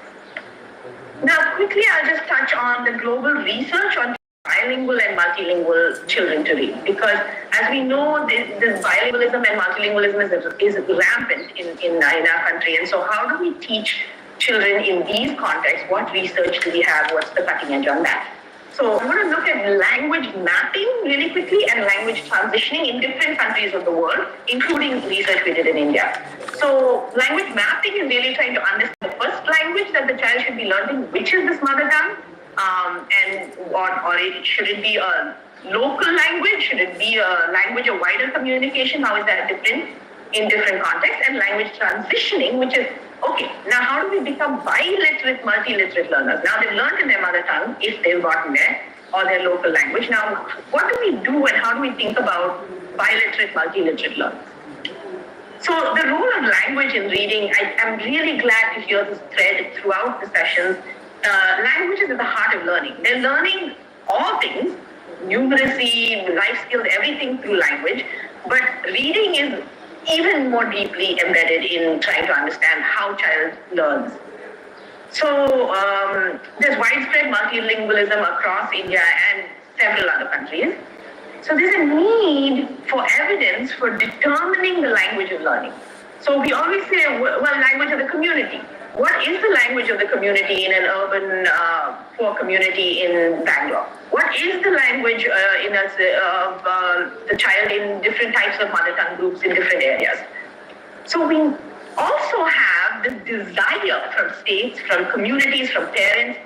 Now, quickly, I'll just touch on the global research on bilingual and multilingual children to read, because as we know, this bilingualism and multilingualism is rampant in our country. And so how do we teach children in these contexts? What research do we have? What's the cutting edge on that? So I'm going to look at language mapping really quickly and language transitioning in different countries of the world, including research we did in India. So language mapping is really trying to understand the first language that the child should be learning, which is this mother tongue, should it be a local language? Should it be a language of wider communication? How is that different in different contexts? And language transitioning, which is, okay, now how do we become biliterate, multiliterate learners? Now they've learned in their mother tongue, if they've gotten there, or their local language. Now, what do we do and how do we think about biliterate, multiliterate learners? So the role of language in reading, I'm really glad to hear this thread throughout the sessions. Language is at the heart of learning. They're learning all things, numeracy, life skills, everything through language. But reading is even more deeply embedded in trying to understand how child learns. So there's widespread multilingualism across India and several other countries. So there's a need for evidence for determining the language of learning. So we always say, well, language of the community. What is the language of the community in an urban poor community in Bangalore? What is the language of the child in different types of mother tongue groups in different areas? So we also have this desire from states, from communities, from parents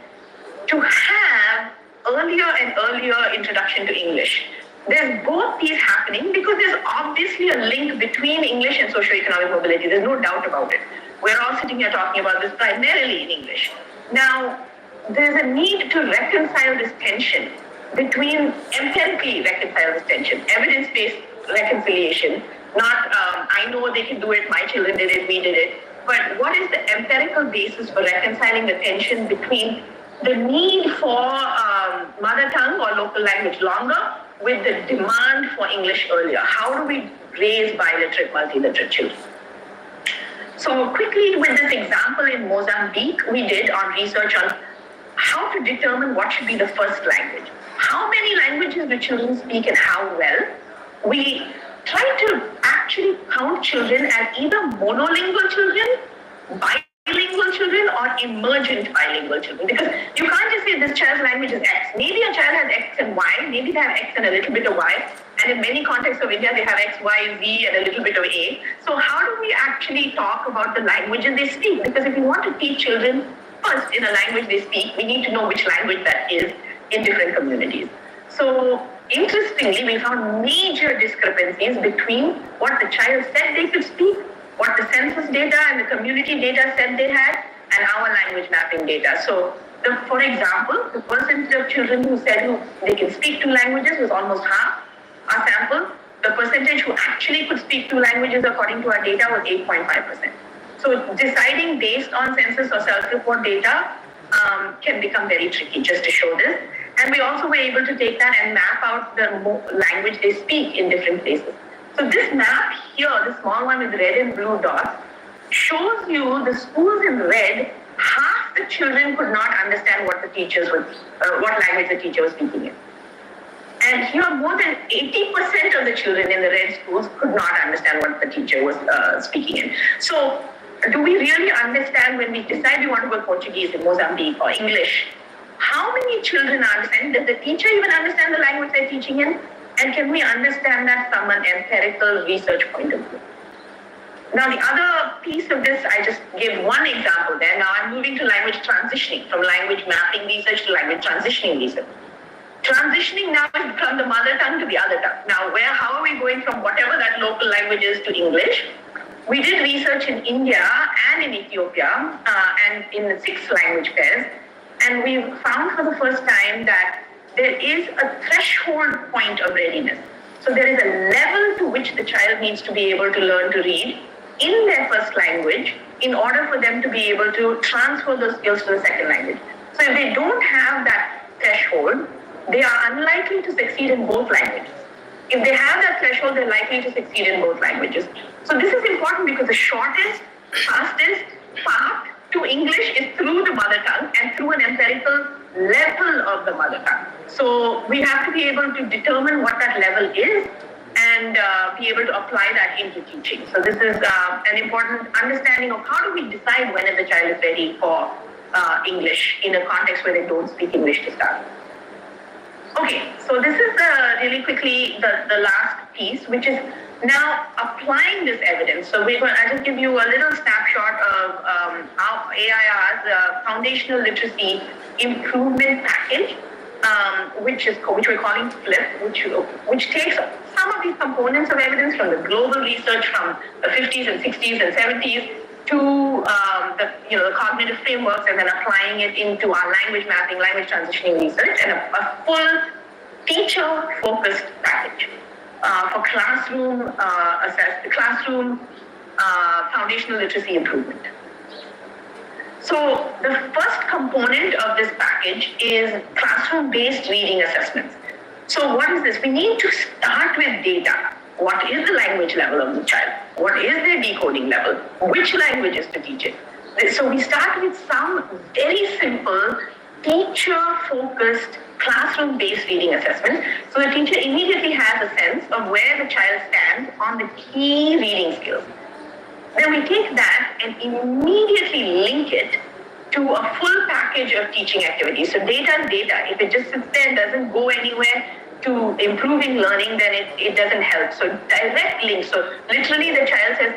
to have earlier and earlier introduction to English. there's both these happening because there's obviously a link between English and socioeconomic mobility. There's no doubt about it. We're all sitting here talking about this primarily in English. Now, there's a need to reconcile this tension between, empirically reconcile this tension, evidence-based reconciliation, not I know they can do it, my children did it, we did it, but what is the empirical basis for reconciling the tension between the need for mother tongue or local language longer with the demand for English earlier? How do we raise biliterate, multiliterate children? So quickly with this example in Mozambique, we did our research on how to determine what should be the first language. How many languages do children speak and how well? We try to actually count children as either monolingual children, bilingual children, or emergent bilingual children. Because you can't just say this child's language is X. Maybe a child has X and Y, maybe they have X and a little bit of Y. And in many contexts of India, they have X, Y, Z, and a little bit of A. So how do we actually talk about the languages they speak? Because if we want to teach children first in a language they speak, we need to know which language that is in different communities. So interestingly, we found major discrepancies between what the child said they could speak, what the census data and the community data said they had, and our language mapping data. So, for example, the percentage of children who said they can speak 2 languages was almost half our sample. The percentage who actually could speak 2 languages according to our data was 8.5%. So deciding based on census or self-report data can become very tricky, just to show this. And we also were able to take that and map out the language they speak in different places. So this map here, the small one with red and blue dots, shows you the schools in red. Half the children could not understand what the teachers were, what language the teacher was speaking in. And here, more than 80% of the children in the red schools could not understand what the teacher was speaking in. So, do we really understand when we decide we want to go Portuguese in Mozambique or English? How many children understand? Does the teacher even understand the language they're teaching in? And can we understand that from an empirical research point of view? Now, the other piece of this, I just gave one example there. Now, I'm moving to language transitioning, from language mapping research to language transitioning research. Transitioning now is from the mother tongue to the other tongue. Now, how are we going from whatever that local language is to English? We did research in India and in Ethiopia and in the 6 language pairs. And we found for the first time that there is a threshold point of readiness. So there is a level to which the child needs to be able to learn to read in their first language in order for them to be able to transfer those skills to the second language. So if they don't have that threshold, they are unlikely to succeed in both languages. If they have that threshold, they're likely to succeed in both languages. So this is important because the shortest, fastest path to English is through the mother tongue and through an empirical level of the mother tongue. So we have to be able to determine what that level is and be able to apply that into teaching. So this is an important understanding of how do we decide when the child is ready for English in a context where they don't speak English to start. Okay, so this is really quickly the last piece, which is now applying this evidence. So I'll just give you a little snapshot of our AIR's Foundational Literacy Improvement Package, which we're calling FLIP, which takes some of these components of evidence from the global research from the 50s and 60s and 70s to the cognitive frameworks, and then applying it into our language mapping, language transitioning research, and a full teacher-focused package for classroom foundational literacy improvement. So the first component of this package is classroom-based reading assessments. So what is this? We need to start with data. What is the language level of the child? What is their decoding level? Which languages to teach it? So we start with some very simple teacher-focused classroom-based reading assessment. So the teacher immediately has a sense of where the child stands on the key reading skills. Then we take that and immediately link it to a full package of teaching activities. So data is data. If it just sits there and doesn't go anywhere to improving learning, then it doesn't help. So direct link. So literally the child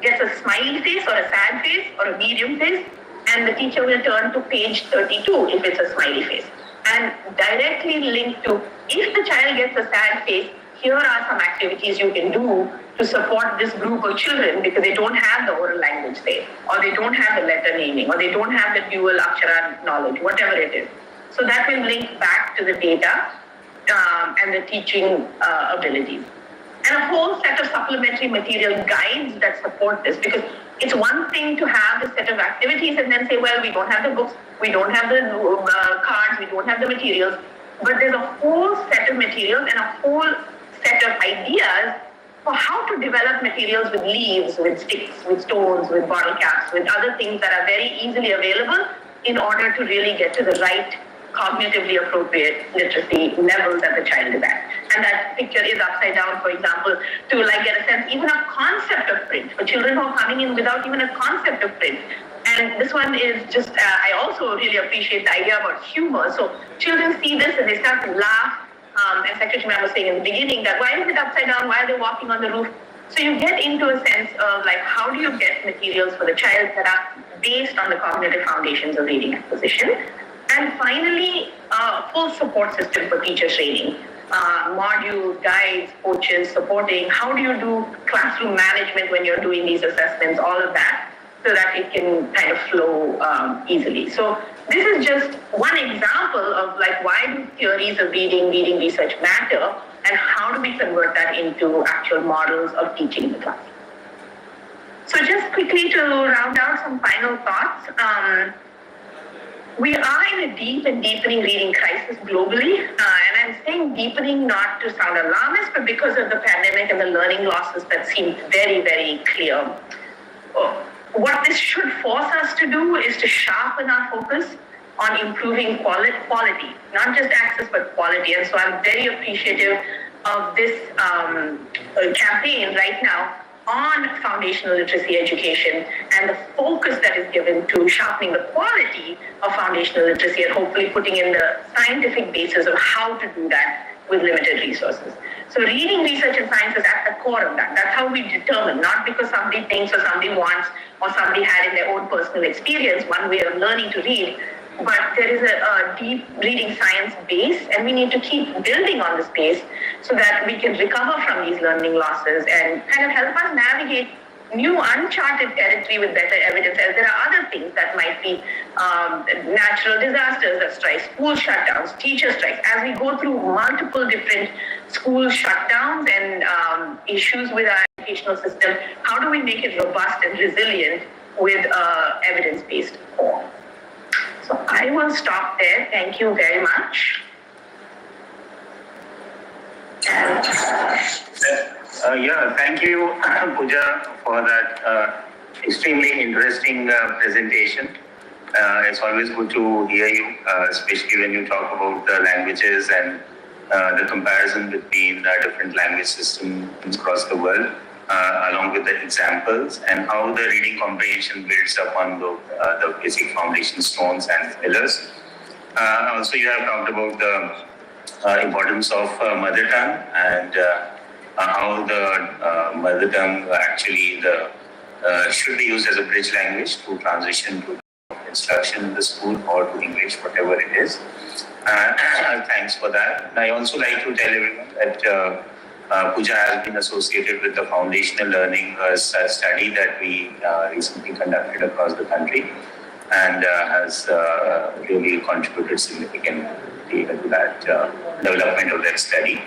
gets a smiley face or a sad face or a medium face, and the teacher will turn to page 32 if it's a smiley face, and directly link to if the child gets a sad face, here are some activities you can do to support this group of children because they don't have the oral language there, or they don't have the letter naming, or they don't have the dual akshara knowledge, whatever it is. So that will link back to the data and the teaching abilities. And a whole set of supplementary material guides that support this, because it's one thing to have a set of activities and then say, well, we don't have the books, we don't have the cards, we don't have the materials, but there's a whole set of materials and a whole set of ideas for how to develop materials with leaves, with sticks, with stones, with bottle caps, with other things that are very easily available in order to really get to the right cognitively appropriate literacy level that the child is at. And that picture is upside down, for example, to like get a sense, even a concept of print, for children who are coming in without even a concept of print. And this one is just, I also really appreciate the idea about humor. So children see this and they start to laugh. As Secretary Ma'am was saying in the beginning, that why is it upside down? Why are they walking on the roof? So you get into a sense of like, how do you get materials for the child that are based on the cognitive foundations of reading acquisition? And finally, full support system for teacher training. Modules, guides, coaches, supporting. How do you do classroom management when you're doing these assessments, all of that, so that it can kind of flow easily. So this is just one example of like why do theories of reading research matter, and how do we convert that into actual models of teaching the class. So just quickly to round out some final thoughts. We are in a deep and deepening reading crisis globally, and I'm saying deepening not to sound alarmist, but because of the pandemic and the learning losses that seem very, very clear. What this should force us to do is to sharpen our focus on improving quality, not just access, but quality. And so I'm very appreciative of this campaign right now on foundational literacy education and the focus that is given to sharpening the quality of foundational literacy and hopefully putting in the scientific basis of how to do that with limited resources. So reading, research, and science is at the core of that. That's how we determine, not because somebody thinks or somebody wants or somebody had in their own personal experience one way of learning to read, but there is a deep reading science base, and we need to keep building on this base so that we can recover from these learning losses and kind of help us navigate new uncharted territory with better evidence, as there are other things that might be natural disasters that strike, school shutdowns, teacher strikes. As we go through multiple different school shutdowns and issues with our educational system, how do we make it robust and resilient with evidence-based core? So I will stop there. Thank you very much. Thank you, Pooja, for that extremely interesting presentation. It's always good to hear you, especially when you talk about the languages and the comparison between different language systems across the world, along with the examples and how the reading comprehension builds upon the basic foundation stones and pillars. Also, you have talked about the importance of mother tongue and how the mother tongue actually should be used as a bridge language to transition to instruction in the school or to English, whatever it is. Thanks for that. And I also like to tell everyone that Pooja has been associated with the foundational learning study that we recently conducted across the country, and has really contributed significantly to that development of that study.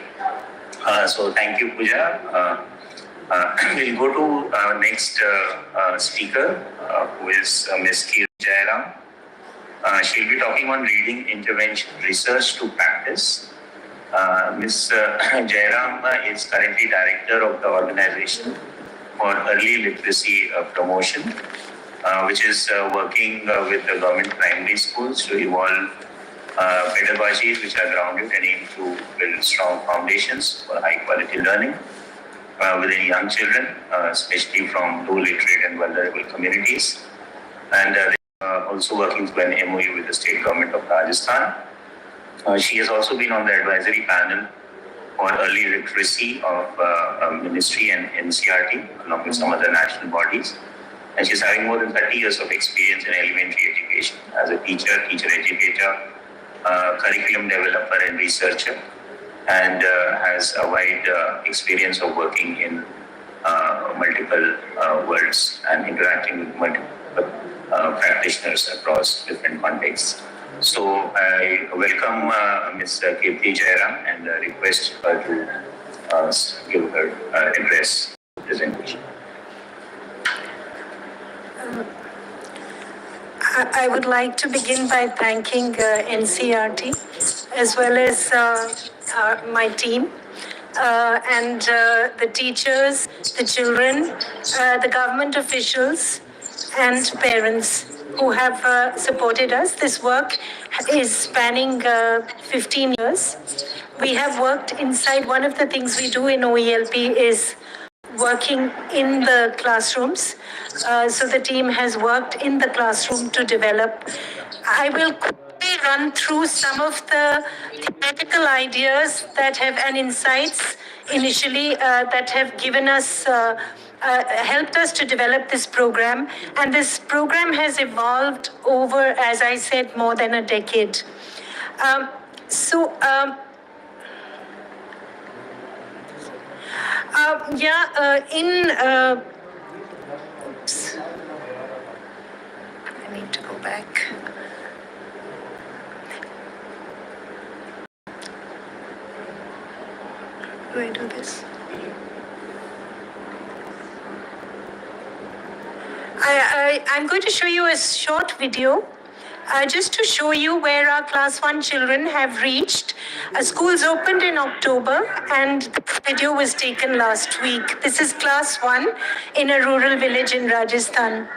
So thank you, Pooja. We'll go to our next speaker, who is Ms. Jairam. She'll be talking on reading intervention research to practice. Ms. Jairam is currently director of the Organization for Early Literacy Promotion, which is working with the government primary schools to evolve pedagogies which are grounded and aim to build strong foundations for high quality learning within young children, especially from low literate and vulnerable communities. And also working through an MOU with the state government of Rajasthan. She has also been on the advisory panel for early literacy of Ministry and NCERT, along with some other national bodies. And she's having more than 30 years of experience in elementary education as a teacher, teacher educator, curriculum developer and researcher. and has a wide experience of working in multiple worlds and interacting with multiple practitioners across different contexts. So I welcome Ms. Kirti Jairam and request her to give her address presentation. I would like to begin by thanking NCERT as well as my team and the teachers, the children, the government officials and parents who have supported us. This work is spanning 15 years. We have worked inside. One of the things we do in OELP is working in the classrooms. So the team has worked in the classroom to develop. I will quickly run through some of the theoretical ideas that have and insights initially that have given us helped us to develop this program. And this program has evolved over, as I said, more than a decade. Oops. I need to go back. Do I do this? I'm going to show you a short video just to show you where our class 1 children have reached. Schools opened in October and the video was taken last week. This is class 1 in a rural village in Rajasthan.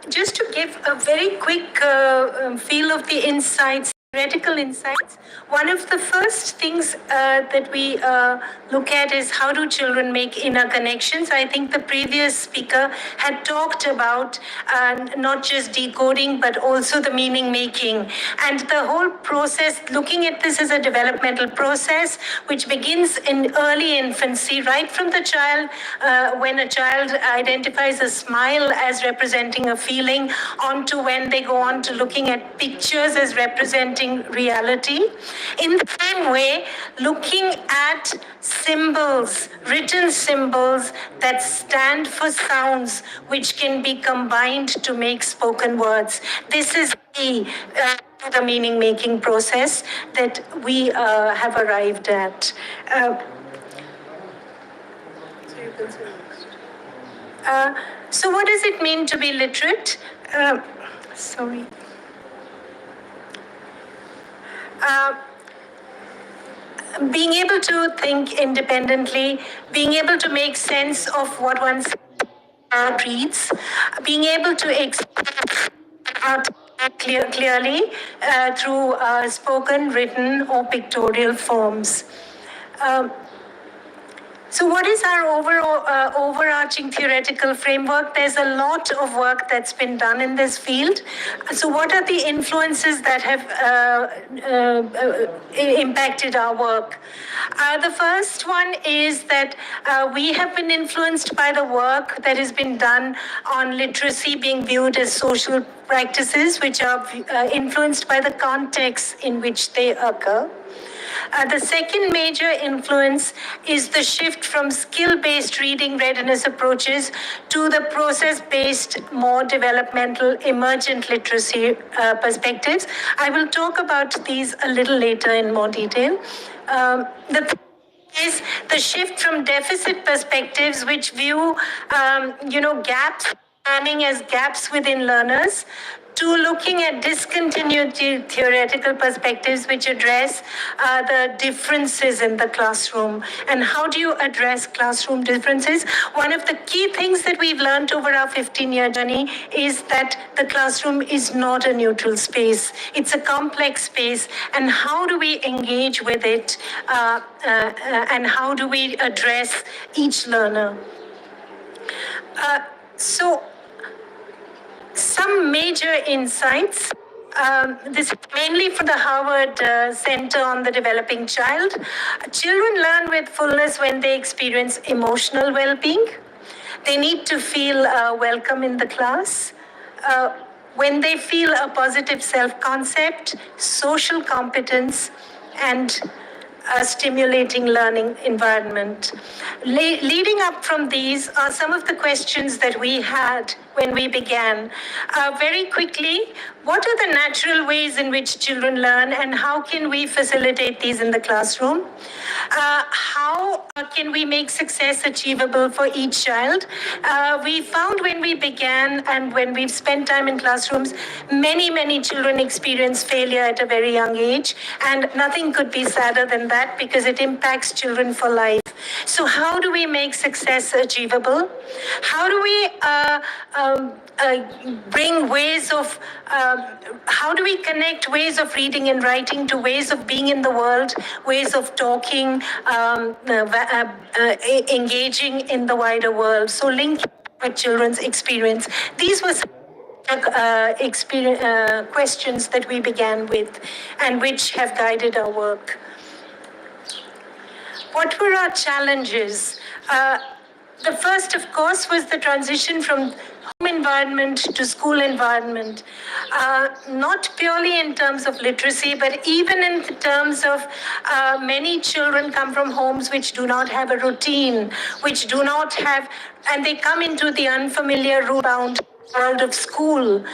Just to give a very quick feel of the insights, theoretical insights, one of the first things that we look at is how do children make inner connections. I think the previous speaker had talked about not just decoding, but also the meaning making. And the whole process, looking at this as a developmental process, which begins in early infancy, right from the child, when a child identifies a smile as representing a feeling, on to when they go on to looking at pictures as representing reality. In the same way, looking at symbols, written symbols that stand for sounds which can be combined to make spoken words. This is the meaning making process that we have arrived at. So what does it mean to be literate? Being able to think independently, being able to make sense of what one reads, being able to express clearly through spoken, written, or pictorial forms. So what is our overall overarching theoretical framework? There's a lot of work that's been done in this field. So what are the influences that have impacted our work? The first one is that we have been influenced by the work that has been done on literacy being viewed as social practices, which are influenced by the context in which they occur. The second major influence is the shift from skill-based reading readiness approaches to the process-based, more developmental, emergent literacy perspectives. I will talk about these a little later in more detail. The is the shift from deficit perspectives, which view, gaps, learning as gaps within learners, to looking at discontinuity theoretical perspectives which address the differences in the classroom. And how do you address classroom differences? One of the key things that we've learned over our 15-year journey is that the classroom is not a neutral space. It's a complex space. And how do we engage with it? And how do we address each learner? So some major insights. This is mainly from the Harvard Center on the Developing Child. Children learn with fullness when they experience emotional well-being. They need to feel welcome in the class. When they feel a positive self-concept, social competence, and a stimulating learning environment. Leading up from these are some of the questions that we had when we began. Very quickly, what are the natural ways in which children learn, and how can we facilitate these in the classroom? How can we make success achievable for each child? We found when we began and when we've spent time in classrooms, many children experience failure at a very young age, and nothing could be sadder than that because it impacts children for life. So how do we make success achievable? How do we bring ways of, how do we connect ways of reading and writing to ways of being in the world, ways of talking, engaging in the wider world? So linking with children's experience. These were some questions that we began with and which have guided our work. What were our challenges? The first, of course, was the transition from home environment to school environment, not purely in terms of literacy, but even in terms of many children come from homes which do not have a routine, which do not have, and they come into the unfamiliar, rule-bound world of school.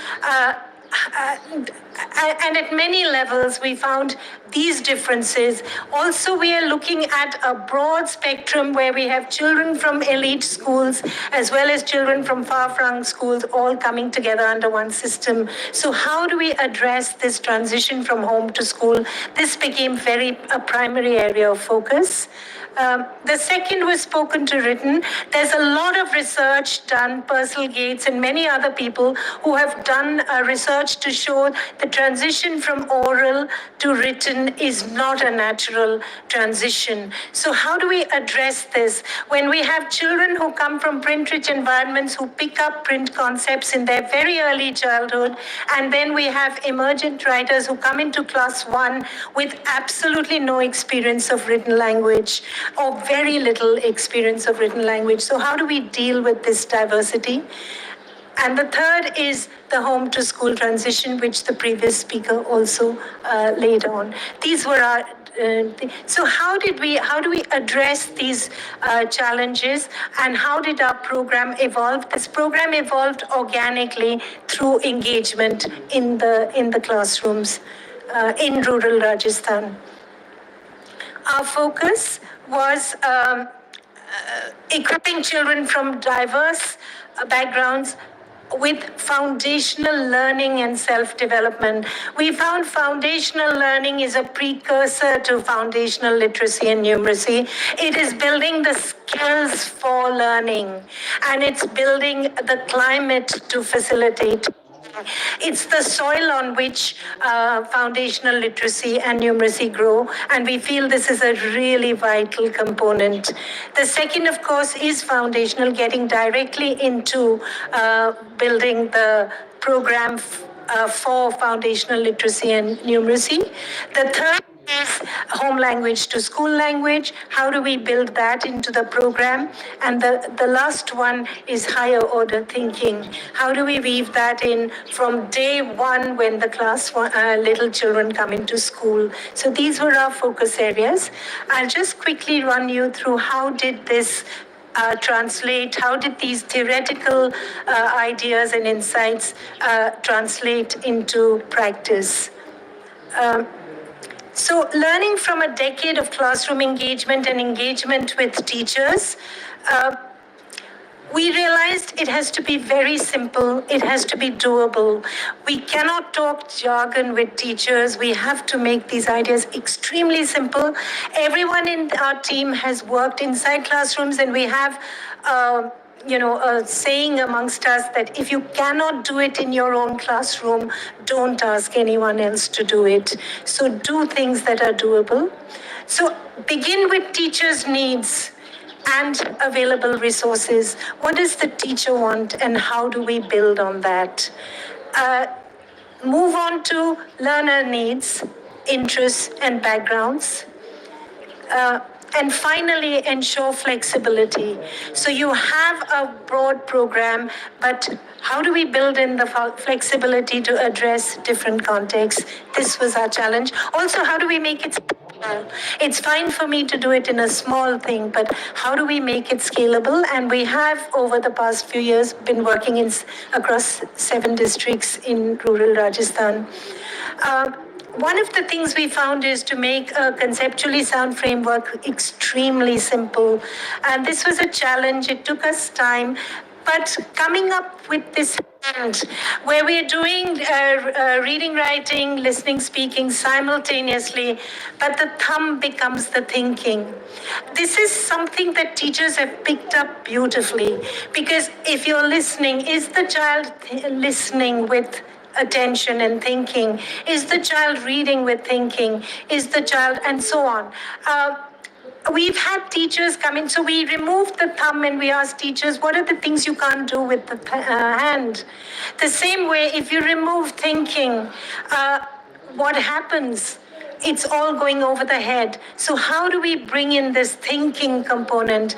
And at many levels, we found these differences. Also, we are looking at a broad spectrum where we have children from elite schools as well as children from far-flung schools all coming together under one system. So how do we address this transition from home to school? This became a primary area of focus. The second was spoken to written. There's a lot of research done, Purcell Gates and many other people who have done research to show the transition from oral to written is not a natural transition. So how do we address this? When we have children who come from print-rich environments who pick up print concepts in their very early childhood, and then we have emergent writers who come into class 1 with absolutely no experience of written language, or very little experience of written language. So how do we deal with this diversity? And the third is the home to school transition, which the previous speaker also laid on. These were our so how do we address these challenges, and how did our program evolve? This program evolved organically through engagement in the classrooms in rural Rajasthan. Our focus was equipping children from diverse backgrounds with foundational learning and self-development. We found foundational learning is a precursor to foundational literacy and numeracy. It is building the skills for learning, and it's building the climate to facilitate. It's the soil on which foundational literacy and numeracy grow, and we feel this is a really vital component. The second, of course, is foundational, getting directly into building the program for foundational literacy and numeracy. The third is home language to school language. How do we build that into the program? And the last one is higher order thinking. How do we weave that in from day one when the little children come into school? So these were our focus areas. I'll just quickly run you through how did this translate, how did these theoretical ideas and insights translate into practice. So learning from a decade of classroom engagement and engagement with teachers, we realized it has to be very simple, it has to be doable. We cannot talk jargon with teachers, we have to make these ideas extremely simple. Everyone in our team has worked inside classrooms, and we have a saying amongst us that if you cannot do it in your own classroom, don't ask anyone else to do it. So do things that are doable. So begin with teachers' needs and available resources. What does the teacher want, and how do we build on that? Move on to learner needs, interests, and backgrounds. And finally, ensure flexibility. So you have a broad program, but how do we build in the flexibility to address different contexts? This was our challenge. Also, how do we make it scalable? It's fine for me to do it in a small thing, but how do we make it scalable? And we have, over the past few years, been working across 7 districts in rural Rajasthan. One of the things we found is to make a conceptually sound framework extremely simple. And this was a challenge. It took us time. But coming up with this hand, where we're doing reading, writing, listening, speaking simultaneously, but the thumb becomes the thinking. This is something that teachers have picked up beautifully. Because if you're listening, is the child listening with attention and thinking? Is the child reading with thinking? Is the child, and so on. We've had teachers come in, so we removed the thumb and we asked teachers, what are the things you can't do with the hand? The same way, if you remove thinking, what happens? It's all going over the head. So how do we bring in this thinking component?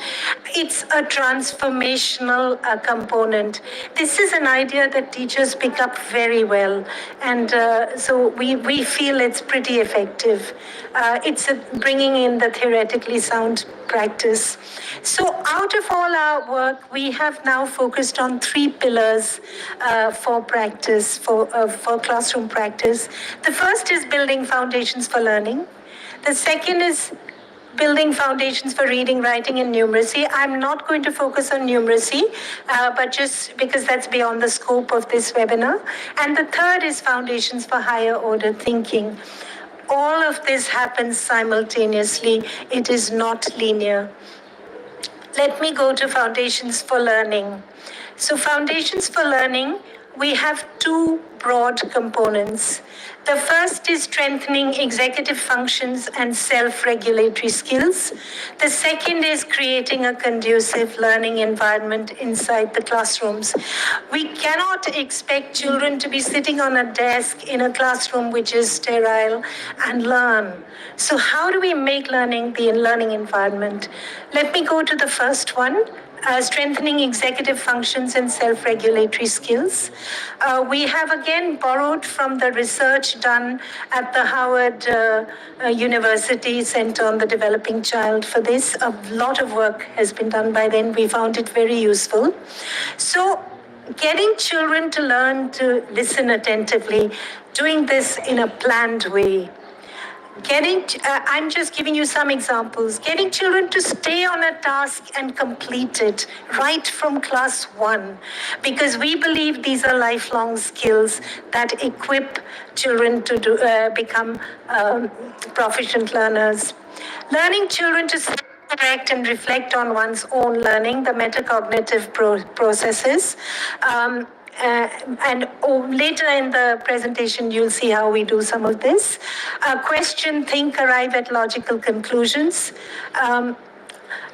It's a transformational component. This is an idea that teachers pick up very well. And so we feel it's pretty effective. It's bringing in the theoretically sound practice. So out of all our work, we have now focused on 3 pillars for practice, for classroom practice. The first is building foundations for learning. The second is building foundations for reading, writing, and numeracy. I'm not going to focus on numeracy, but just because that's beyond the scope of this webinar. And the third is foundations for higher order thinking. All of this happens simultaneously. It is not linear. Let me go to foundations for learning. So foundations for learning, we have 2 broad components. The first is strengthening executive functions and self-regulatory skills. The second is creating a conducive learning environment inside the classrooms. We cannot expect children to be sitting on a desk in a classroom which is sterile and learn. So how do we make learning the learning environment? Let me go to the first one. Strengthening executive functions and self-regulatory skills. We have again borrowed from the research done at the Howard University Center on the Developing Child for this. A lot of work has been done by then. We found it very useful. So getting children to learn to listen attentively, doing this in a planned way. I'm just giving you some examples. Getting children to stay on a task and complete it right from class 1, because we believe these are lifelong skills that equip children to become proficient learners. Learning children to correct and reflect on one's own learning, the metacognitive processes. And later in the presentation, you'll see how we do some of this. Question, think, arrive at logical conclusions.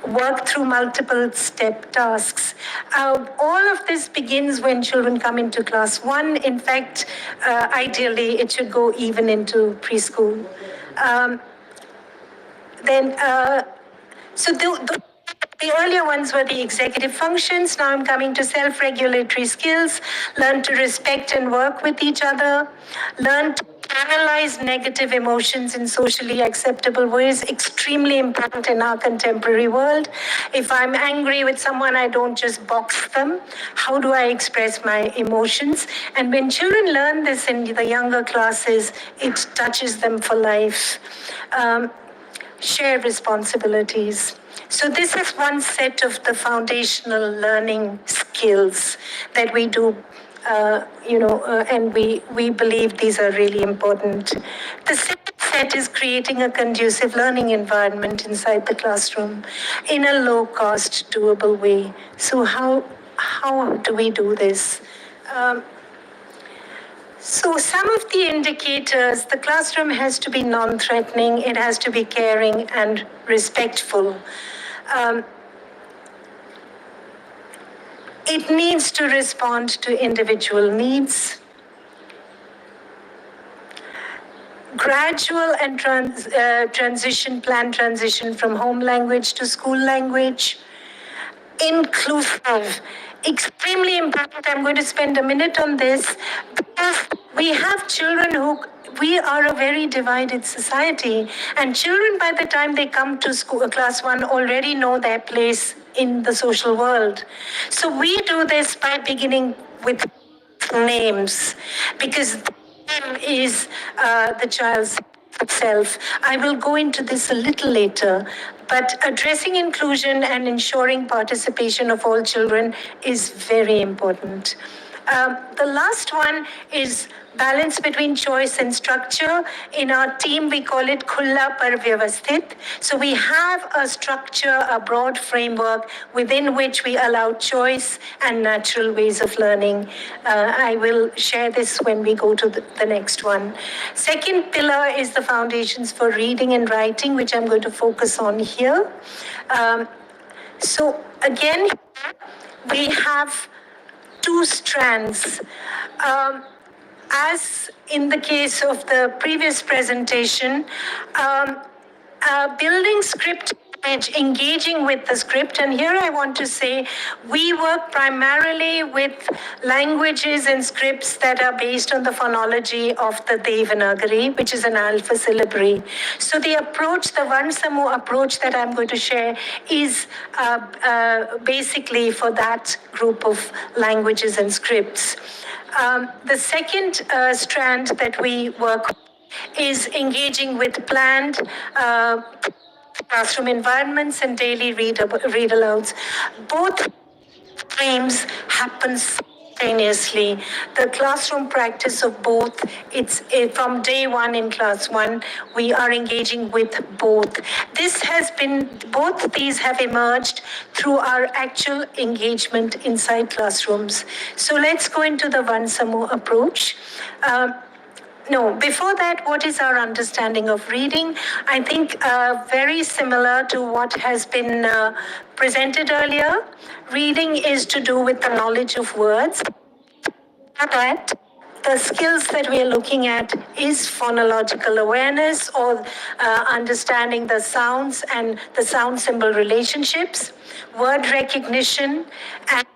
Work through multiple step tasks. All of this begins when children come into class 1. In fact, ideally, it should go even into preschool. The earlier ones were the executive functions. Now I'm coming to self-regulatory skills. Learn to respect and work with each other. Learn to analyze negative emotions in socially acceptable ways, extremely important in our contemporary world. If I'm angry with someone, I don't just box them. How do I express my emotions? And when children learn this in the younger classes, it touches them for life. Share responsibilities. So this is one set of the foundational learning skills that we do, and we believe these are really important. The second set is creating a conducive learning environment inside the classroom in a low-cost, doable way. So how do we do this? So some of the indicators, the classroom has to be non-threatening, it has to be caring and respectful. It needs to respond to individual needs. Gradual and planned transition from home language to school language. Inclusive, extremely important. I'm going to spend a minute on this because we have children we are a very divided society, and children by the time they come to school, class 1 already know their place in the social world. So we do this by beginning with names, because the name is the child's self. I will go into this a little later, but addressing inclusion and ensuring participation of all children is very important. The last one is balance between choice and structure. In our team, we call it Khulla par Vyavasthit. So we have a structure, a broad framework within which we allow choice and natural ways of learning. I will share this when we go to the next one. Second pillar is the foundations for reading and writing, which I'm going to focus on here. So again, we have two strands. As in the case of the previous presentation, building script, engaging with the script. And here I want to say we work primarily with languages and scripts that are based on the phonology of the Devanagari, which is an alpha syllabary. So the approach, the Vansamu approach that I'm going to share is basically for that group of languages and scripts. The second strand that we work is engaging with planned classroom environments and daily read-alouds. Both streams happen simultaneously. The classroom practice of both, from day one in class 1, we are engaging with both. Both these have emerged through our actual engagement inside classrooms. So let's go into the Vansamu approach. Before that, what is our understanding of reading? I think very similar to what has been presented earlier. Reading is to do with the knowledge of words. But the skills that we are looking at is phonological awareness, or understanding the sounds and the sound symbol relationships, word recognition, and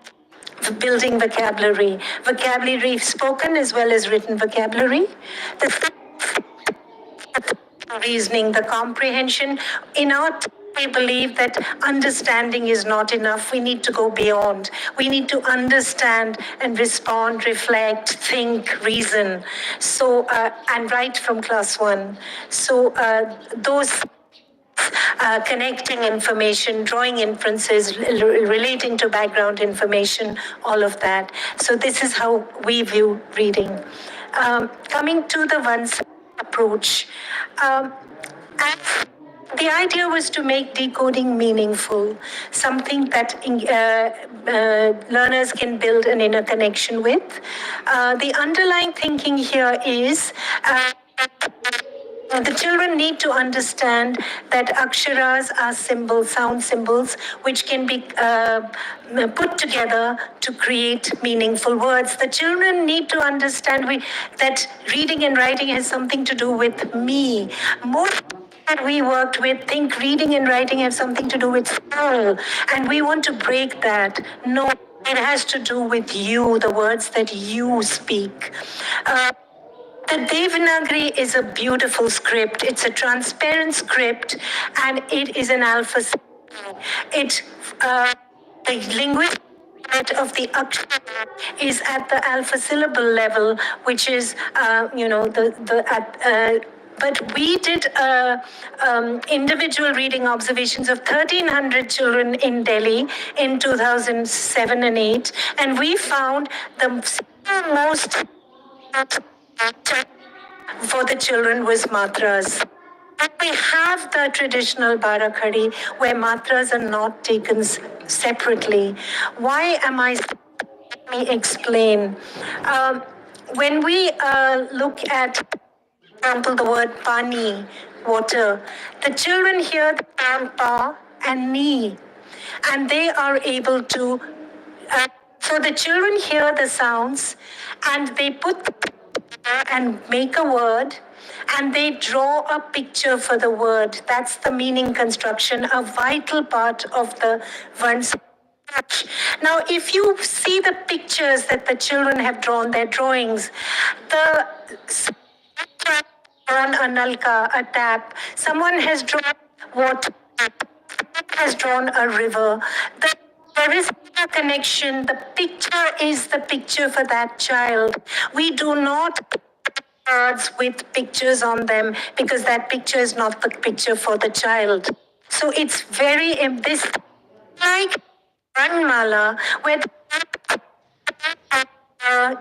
building vocabulary spoken as well as written vocabulary, the reasoning, the comprehension. In our we believe that understanding is not enough. We need to go beyond. We need to understand and respond, reflect, think, reason. So, and right from class 1. So those connecting information, drawing inferences, relating to background information, all of that. So this is how we view reading. Coming to the Vansa approach. The idea was to make decoding meaningful, something that learners can build an inner connection with. The underlying thinking here is the children need to understand that aksharas are symbols, sound symbols, which can be put together to create meaningful words. The children need to understand that reading and writing has something to do with me. Most that we worked with think reading and writing have something to do with soul, and we want to break that. No, it has to do with you, the words that you speak. The The Devanagari is a beautiful script. It's a transparent script, and it is an alpha. It the linguistic of the akshar is at the alpha syllable level, which is but we did individual reading observations of 1,300 children in Delhi in 2007 and 8, and we found the most for the children was matras. We have the traditional Barakhadi where matras are not taken separately. Why am I? Let me explain. When we look at, for example, the word pani, water, the children hear the term pa and ni, and they are able to. So the children hear the sounds, and they put and make a word, and they draw a picture for the word. That's the meaning construction, a vital part of the Varns. Now, if you see the pictures that the children have drawn, their drawings, the drawn a nalka, a tap, someone has drawn water, has drawn a river. There is a connection. The picture is the picture for that child. We do not cards with pictures on them because that picture is not the picture for the child. So it's very this like Mala where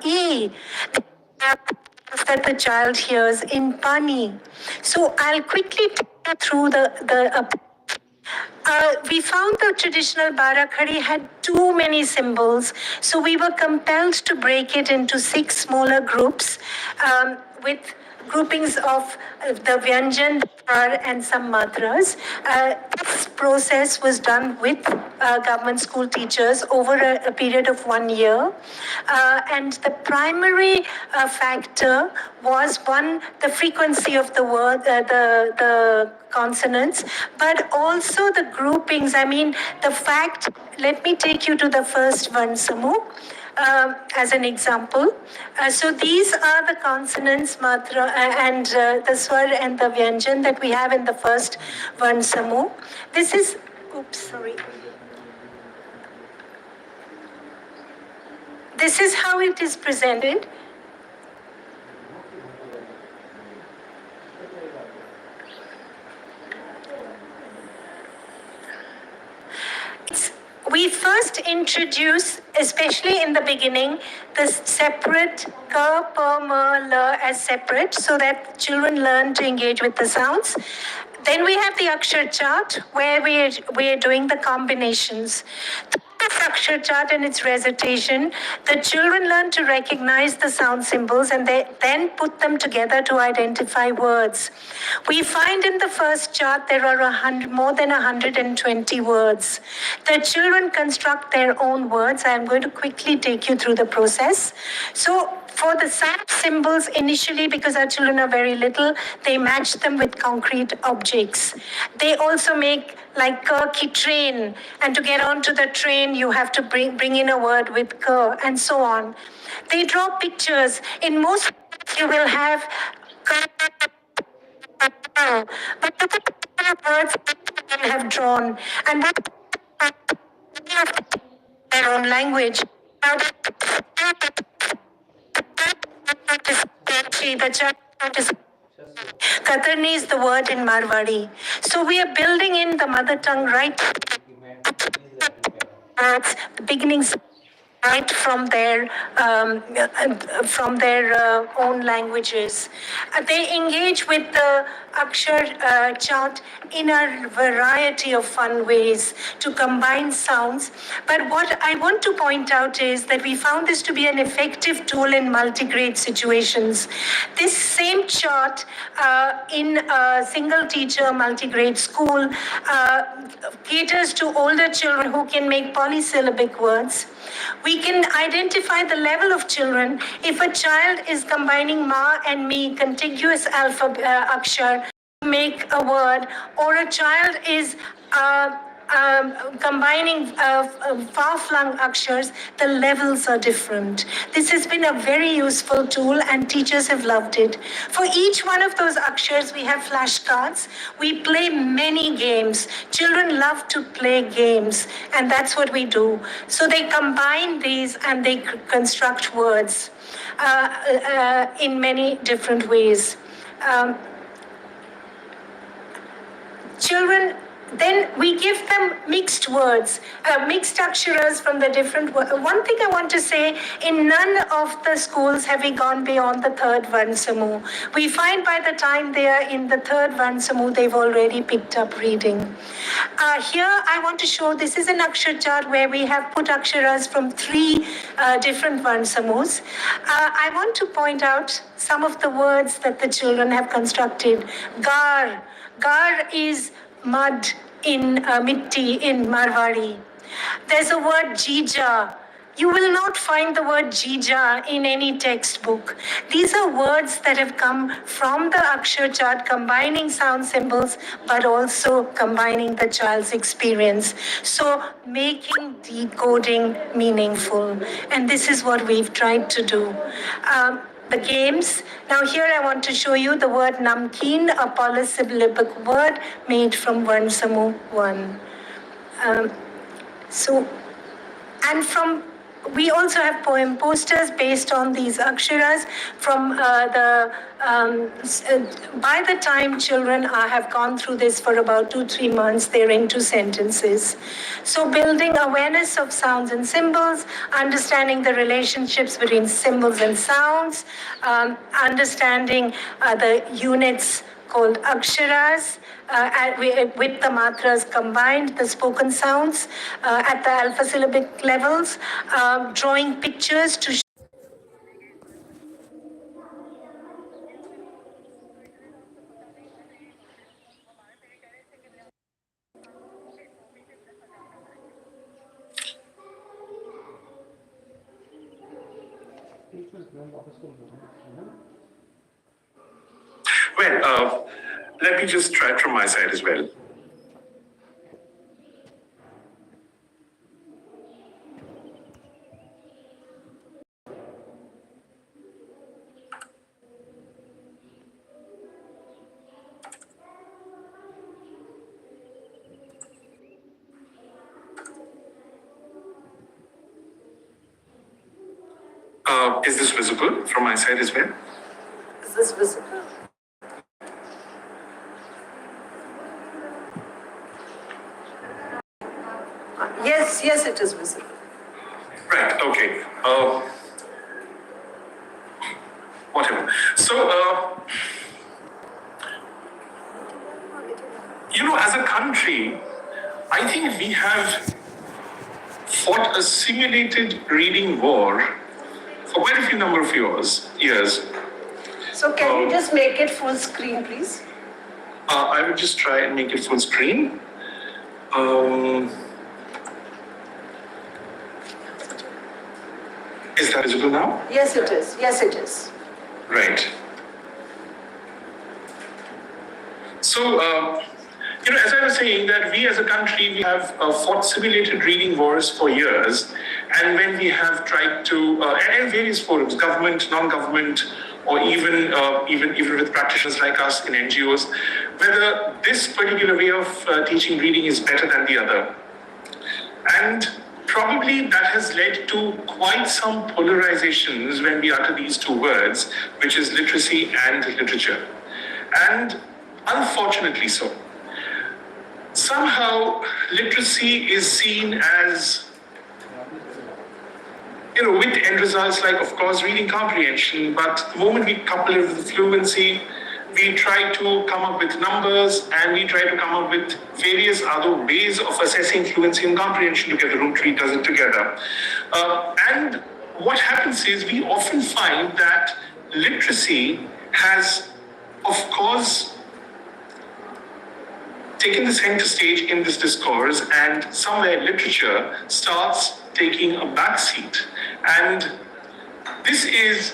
E that the child hears in Pani. So I'll quickly take you through we found the traditional Barakhadi had too many symbols, so we were compelled to break it into 6 smaller groups with groupings of the Vyanjan, and some matras. This process was done with government school teachers over a period of 1 year. And the primary factor was the frequency of the word, the consonants, but also the groupings. I mean, the fact, let me take you to the first Varnsamu. As an example. So these are the consonants, matra, and the swar and the vyanjan that we have in the first Varnsamu. This is, This is how it is presented. We first introduce, especially in the beginning, the separate ka, pa, ma, la as separate so that children learn to engage with the sounds. Then we have the Akshar chart where we are doing the combinations. This Akshar chart and its recitation, the children learn to recognize the sound symbols and they then put them together to identify words. We find in the first chart there are more than 120 words. The children construct their own words. I am going to quickly take you through the process. So for the sound symbols, initially, because our children are very little, they match them with concrete objects. They also make like ka ki train, and to get onto the train, you have to bring in a word with ka, and so on. They draw pictures. In most, you will have ka, but look at the words they have drawn, and what their own language. Katarni is the word in Marwari. So we are building in the mother tongue right words, the beginnings right from their own languages. They engage with the Akshar chart in a variety of fun ways to combine sounds. But what I want to point out is that we found this to be an effective tool in multi-grade situations. This same chart in a single teacher multi-grade school caters to older children who can make polysyllabic words. We can identify the level of children if a child is combining ma and mi, contiguous alphabet akshar, to make a word, or a child is combining far-flung akshars, the levels are different. This has been a very useful tool and teachers have loved it. For each one of those akshars, we have flashcards. We play many games. Children love to play games, and that's what we do. So they combine these and they construct words in many different ways. Children, then we give them mixed words, mixed aksharas from the different words. One thing I want to say, in none of the schools have we gone beyond the third Varnsamu. We find by the time they are in the third Varnsamu, they've already picked up reading. Here I want to show, this is an akshar chart where we have put aksharas from 3 different Varnsamus. I want to point out some of the words that the children have constructed. Gar. Gar is mud in mitti in Marwari. There's a word jija. You will not find the word jija in any textbook. These are words that have come from the akshar chart, combining sound symbols, but also combining the child's experience. So making decoding meaningful. And this is what we've tried to do. The games. Now here I want to show you the word namkeen, a polysyllabic word made from Varnsamu 1. We also have poem posters based on these aksharas from by the time children have gone through this for about 2-3 months, they're into sentences. So building awareness of sounds and symbols, understanding the relationships between symbols and sounds, understanding the units called aksharas, with the matras combined, the spoken sounds at the alpha syllabic levels, drawing pictures to Well, let me just try it from my side as well. Is this visible from my side as well? Is this visible? Yes, it is visible. Right, okay. Whatever. So, as a country, I think we have fought a simulated reading war for quite a few number of years. So can you just make it full screen, please? I would just try and make it full screen. Is that visible now? Yes, it is. Yes, it is. Right. So, as I was saying, that we as a country, we have fought simulated reading wars for years. And when we have tried to, and various forums, government, non-government, or even with practitioners like us in NGOs, whether this particular way of teaching reading is better than the other. And probably that has led to quite some polarizations when we utter these two words, which is literacy and literature. And unfortunately so. Somehow literacy is seen as, with end results like, of course, reading comprehension, but the moment we couple it with fluency, we try to come up with numbers and we try to come up with various other ways of assessing fluency and comprehension to get the root tree dozen together. And what happens is we often find that literacy has, of course, taken the center stage in this discourse, and somewhere literature starts taking a backseat. And this is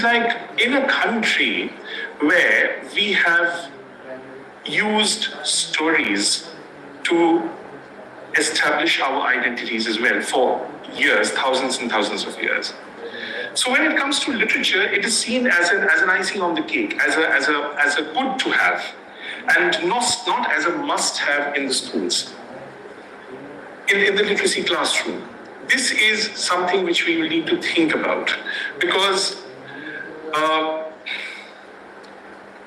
like in a country where we have used stories to establish our identities as well for years, thousands and thousands of years. So when it comes to literature, it is seen as an icing on the cake, as a good to have, and not as a must have in the schools, in the literacy classroom. This is something which we will need to think about, because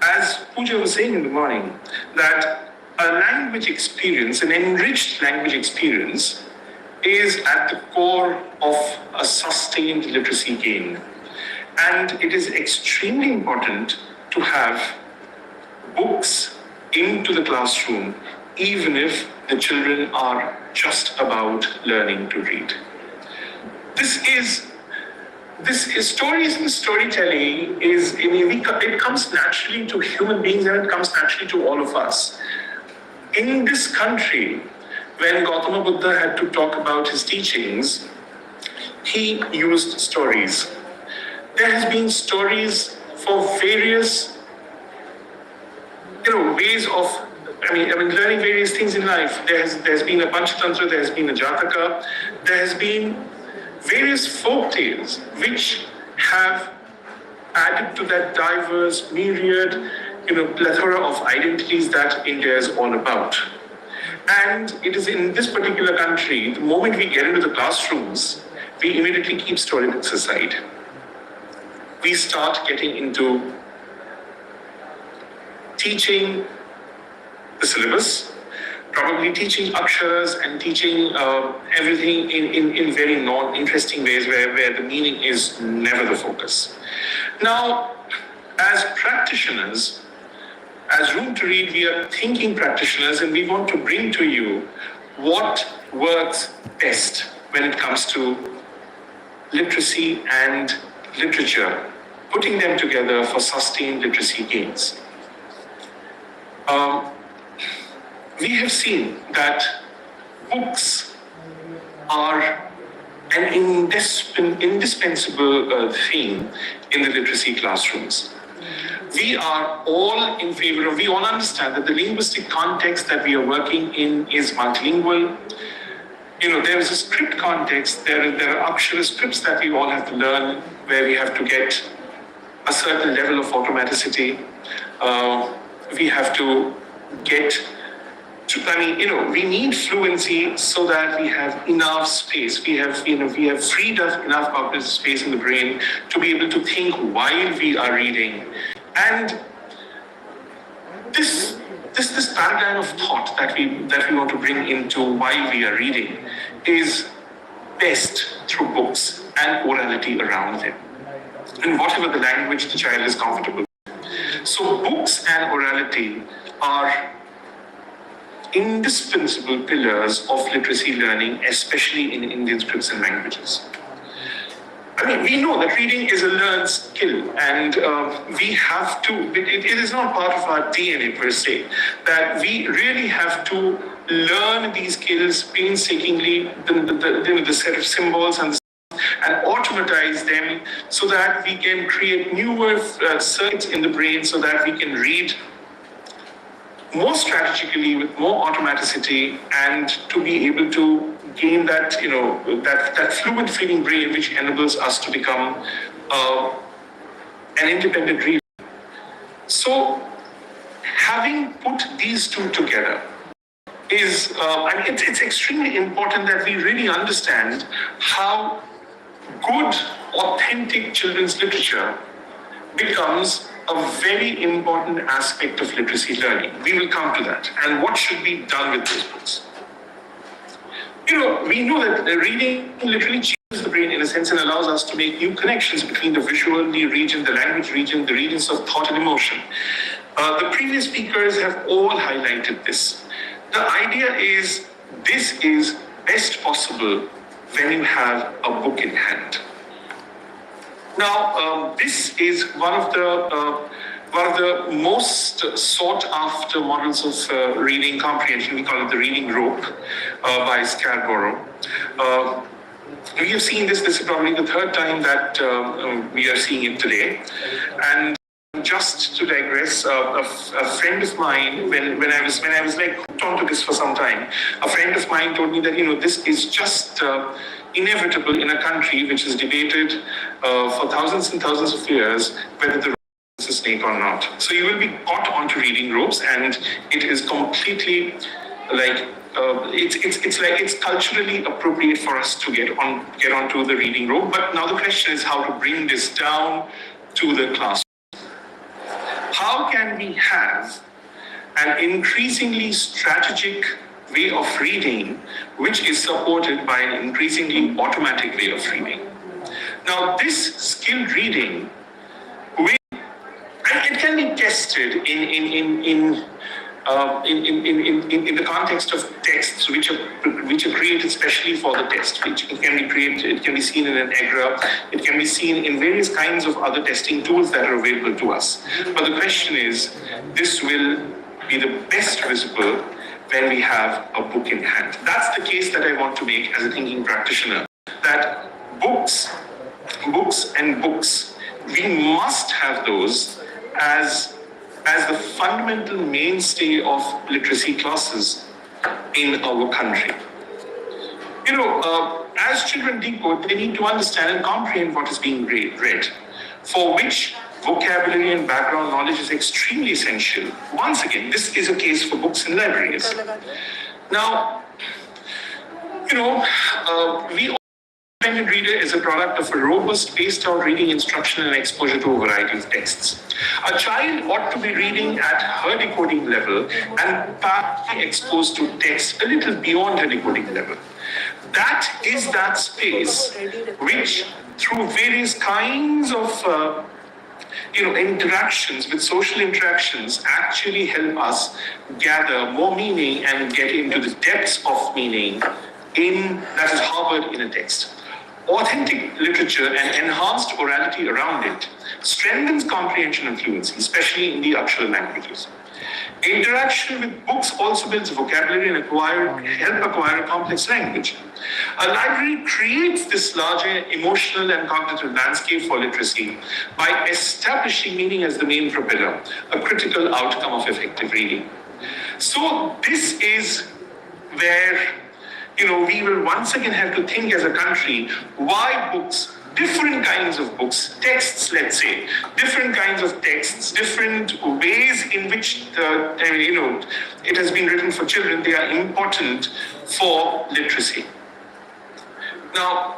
as Pooja was saying in the morning, that a language experience, an enriched language experience, is at the core of a sustained literacy gain. And it is extremely important to have books into the classroom, even if the children are just about learning to read. Stories and storytelling it comes naturally to human beings, and it comes naturally to all of us. In this country, when Gautama Buddha had to talk about his teachings, he used stories. There has been stories for various, ways of, learning various things in life. There's been a Panchatantra, there has been a Jataka, there has been various folk tales which have added to that diverse myriad, plethora of identities that India is all about. And it is in this particular country, the moment we get into the classrooms, we immediately keep storybooks aside. We start getting into teaching the syllabus, probably teaching aksharas and teaching everything in very non-interesting ways where the meaning is never the focus. Now, as practitioners, as Room to Read, we are thinking practitioners, and we want to bring to you what works best when it comes to literacy and literature, putting them together for sustained literacy gains. We have seen that books are an indispensable theme in the literacy classrooms. We are all in favor of, we all understand that the linguistic context that we are working in is multilingual. There is a script context, there are akshara scripts that we all have to learn, where we have to get a certain level of automaticity. We have to get we need fluency so that we have enough space. We have freed up enough cognitive space in the brain to be able to think while we are reading. And this paradigm of thought that we want to bring into while we are reading is best through books and orality around them, and whatever the language the child is comfortable with. So books and orality are indispensable pillars of literacy learning, especially in Indian scripts and languages. We know that reading is a learned skill, and we have to, it is not part of our DNA per se, that we really have to learn these skills painstakingly, the set of symbols and automatize them so that we can create newer circuits in the brain so that we can read more strategically with more automaticity, and to be able to gain that, that fluid feeling brain which enables us to become an independent reader. So having put these two together is, it's extremely important that we really understand how good, authentic children's literature becomes a very important aspect of literacy learning. We will come to that. And what should be done with those books? We know that reading literally changes the brain in a sense and allows us to make new connections between the visual region, the language region, the regions of thought and emotion. The previous speakers have all highlighted this. The idea is this is best possible when you have a book in hand. Now, this is one of the most sought after models of reading comprehension. We call it the reading rope by Scarborough. We have seen this is probably the third time that we are seeing it today. And Just to digress, a friend of mine, when I was like hooked onto this for some time, a friend of mine told me that this is just inevitable in a country which has debated for thousands and thousands of years whether the is a snake or not. So you will be caught onto reading ropes, and it is completely like it's culturally appropriate for us to get onto the reading rope. But now the question is how to bring this down to the classroom. How can we have an increasingly strategic way of reading which is supported by an increasingly automatic way of reading? Now, this skilled reading, and it can be tested in the context of texts which are created specially for the test. It can be seen in an EGRA, it can be seen in various kinds of other testing tools that are available to us. But the question is, this will be the best visible when we have a book in hand. That's the case that I want to make as a thinking practitioner, that books, we must have those as the fundamental mainstay of literacy classes in our country. As children decode, they need to understand and comprehend what is being read, for which vocabulary and background knowledge is extremely essential. Once again, this is a case for books in libraries. Now, we independent reader is a product of a robust, spaced-out reading instruction and exposure to a variety of texts. A child ought to be reading at her decoding level and partly exposed to text a little beyond her decoding level. That is that space which, through various kinds of interactions with social interactions, actually help us gather more meaning and get into the depths of meaning that is harbored in a text. Authentic literature and enhanced orality around it strengthens comprehension and fluency, especially in the Akshara languages. Interaction with books also builds vocabulary and help acquire a complex language. A library creates this larger emotional and cognitive landscape for literacy by establishing meaning as the main propeller, a critical outcome of effective reading. So this is where we will once again have to think as a country why books, different kinds of books, texts, let's say, different kinds of texts, different ways in which it has been written for children, they are important for literacy. Now,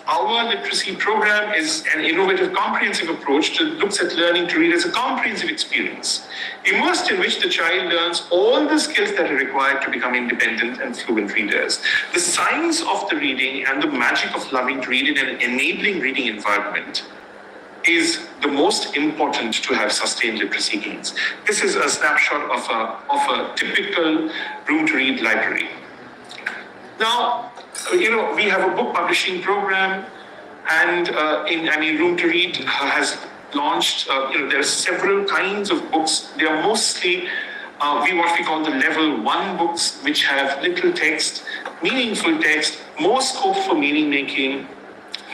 our literacy program is an innovative, comprehensive approach that looks at learning to read as a comprehensive experience, immersed in which the child learns all the skills that are required to become independent and fluent readers. The science of the reading and the magic of loving to read in an enabling reading environment is the most important to have sustained literacy gains. This is a snapshot of a typical room to read library. Now, we have a book publishing program, and Room to Read has launched, there are several kinds of books. They are mostly what we call the level 1 books, which have little text, meaningful text, more scope for meaning making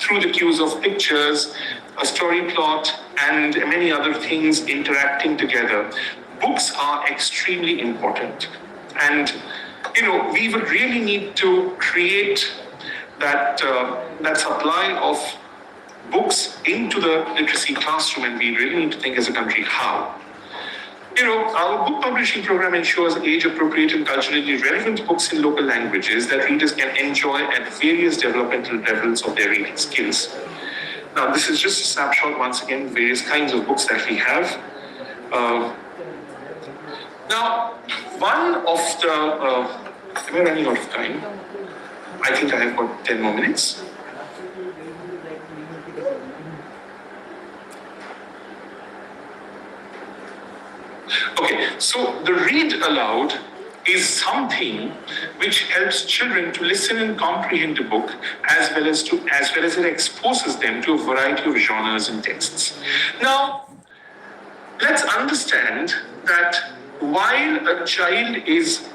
through the cues of pictures, a story plot, and many other things interacting together. Books are extremely important. And we would really need to create that supply of books into the literacy classroom, and we really need to think as a country how. Our book publishing program ensures age-appropriate and culturally relevant books in local languages that readers can enjoy at various developmental levels of their reading skills. Now, this is just a snapshot, once again, various kinds of books that we have. Now, one of the, am I running out of time? I think I have got 10 more minutes. Okay, so the read aloud is something which helps children to listen and comprehend a book as well as it exposes them to a variety of genres and texts. Now, let's understand that while a child is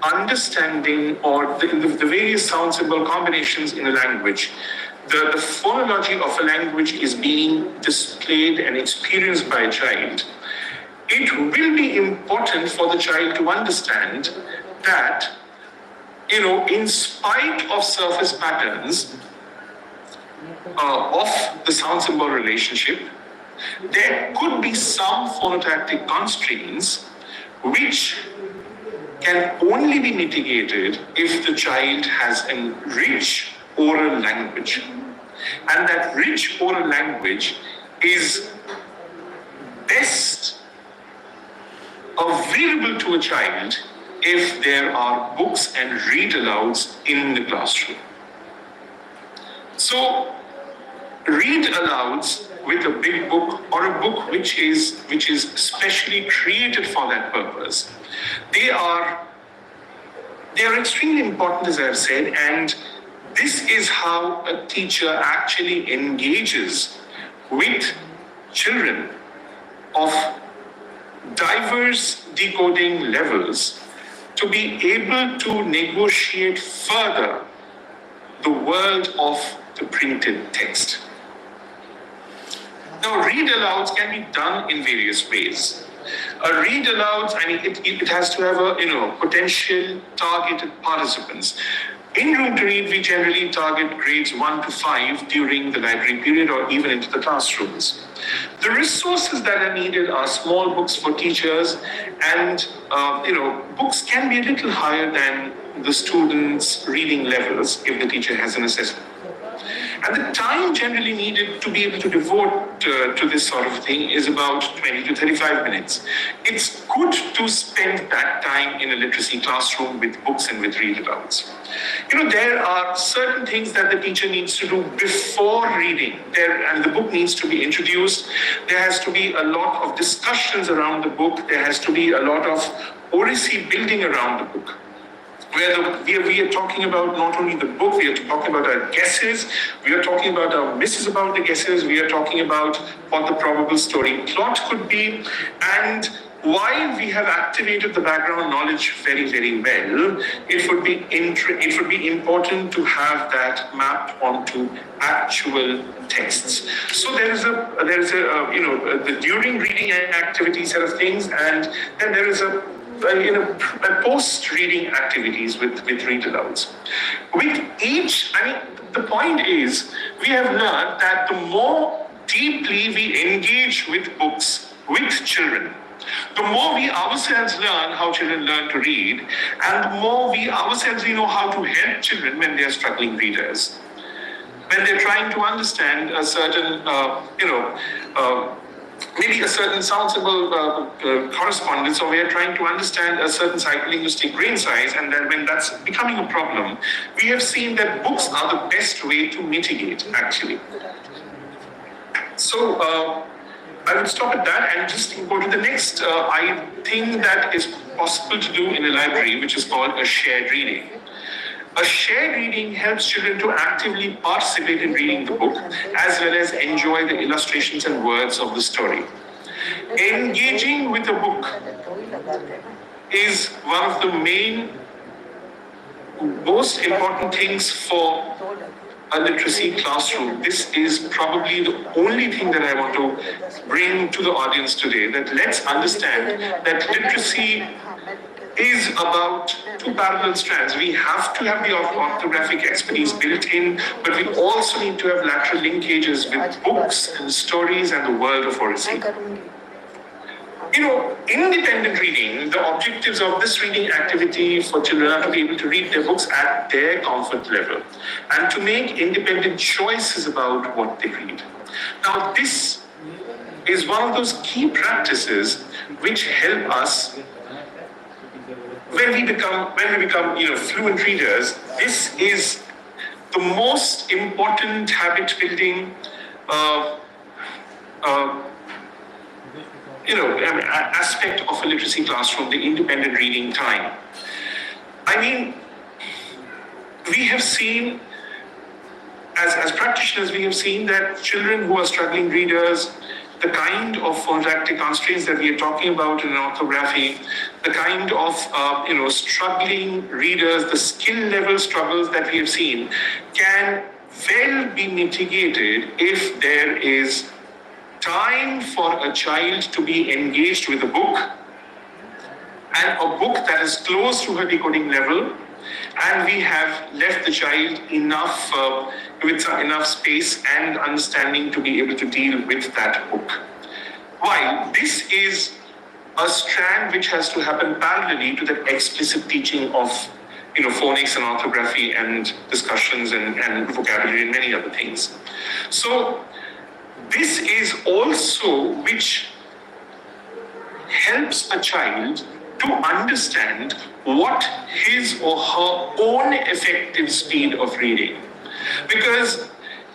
understanding or the various sound symbol combinations in a language, the phonology of a language is being displayed and experienced by a child, it will be important for the child to understand that, in spite of surface patterns of the sound symbol relationship, there could be some phonotactic constraints which can only be mitigated if the child has a rich oral language. And that rich oral language is best available to a child if there are books and read-alouds in the classroom. So, read-alouds with a big book or a book which is specially created for that purpose, they are extremely important, as I've said, and this is how a teacher actually engages with children of diverse decoding levels to be able to negotiate further the world of the printed text. Now, read-alouds can be done in various ways. A read-alouds, it has to have a potential targeted participants. In Room to Read, we generally target grades 1 to 5 during the library period or even into the classrooms. The resources that are needed are small books for teachers, and books can be a little higher than the students' reading levels if the teacher has an assessment. And the time generally needed to be able to devote to this sort of thing is about 20 to 35 minutes. It's good to spend that time in a literacy classroom with books and with read-alouds. There are certain things that the teacher needs to do before reading, and the book needs to be introduced. There has to be a lot of discussions around the book. There has to be a lot of oracy building around the book, where we are talking about not only the book, we are talking about our guesses, we are talking about our misses about the guesses, we are talking about what the probable story plot could be. And while we have activated the background knowledge very, very well, it would be important to have that mapped onto actual texts. So there is the during reading activity set of things, and then there is a post-reading activities with read-alouds. With each, the point is, we have learned that the more deeply we engage with books, with children, the more we ourselves learn how children learn to read, and the more we ourselves know how to help children when they are struggling readers. When they're trying to understand a certain, maybe a certain sound symbol correspondence, or we are trying to understand a certain psycholinguistic grain size, and then when that's becoming a problem, we have seen that books are the best way to mitigate, actually. So I would stop at that and just go to the next thing that is possible to do in a library, which is called a shared reading. A shared reading helps children to actively participate in reading the book, as well as enjoy the illustrations and words of the story. Engaging with a book is one of the most important things for a literacy classroom. This is probably the only thing that I want to bring to the audience today, that let's understand that literacy is about two parallel strands. We have to have the orthographic expertise built in, but we also need to have lateral linkages with books and stories and the world of oracy. Independent reading, the objectives of this reading activity for children are to be able to read their books at their comfort level and to make independent choices about what they read. Now, this is one of those key practices which help us when we become fluent readers. This is the most important habit building aspect of a literacy classroom, the independent reading time. We have seen, as practitioners, we have seen that children who are struggling readers, the kind of phonotactic constraints that we are talking about in orthography, the kind of struggling readers, the skill level struggles that we have seen can well be mitigated if there is time for a child to be engaged with a book, and a book that is close to her decoding level, and we have left the child enough with enough space and understanding to be able to deal with that book. While this is a strand which has to happen parallelly to the explicit teaching of phonics and orthography and discussions and vocabulary and many other things. So this is also which helps a child to understand what his or her own effective speed of reading. Because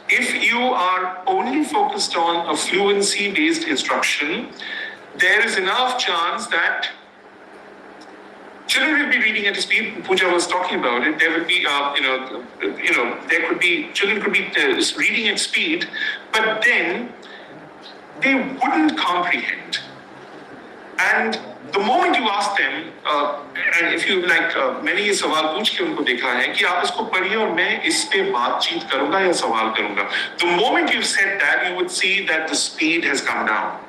if you are only focused on a fluency-based instruction, there is enough chance that children will be reading at a speed. Pooja was talking about it. There will be, there could be children could be reading at speed, but then they wouldn't comprehend. And the moment you ask them, and if you like, मैंने ये सवाल पूछ के उनको देखा है कि आप इसको पढ़िए और मैं इस पे बातचीत करूँगा या सवाल करूँगा. The moment you said that, you would see that the speed has come down.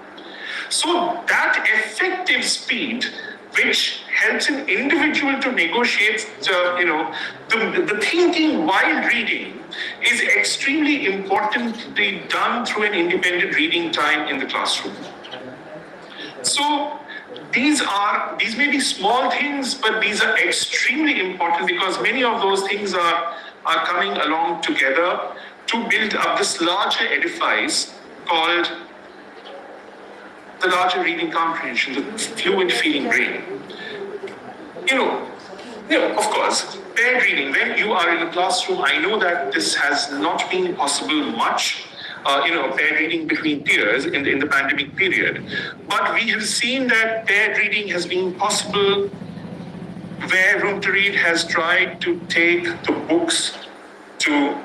So that effective speed, which helps an individual to negotiate, the thinking while reading, is extremely importantly done through an independent reading time in the classroom. So these may be small things, but these are extremely important because many of those things are coming along together to build up this larger edifice called the larger reading comprehension, the fluent feeling brain. Of course, paired reading, when you are in a classroom, I know that this has not been possible much, paired reading between peers in the pandemic period. But we have seen that paired reading has been possible where Room to Read has tried to take the books to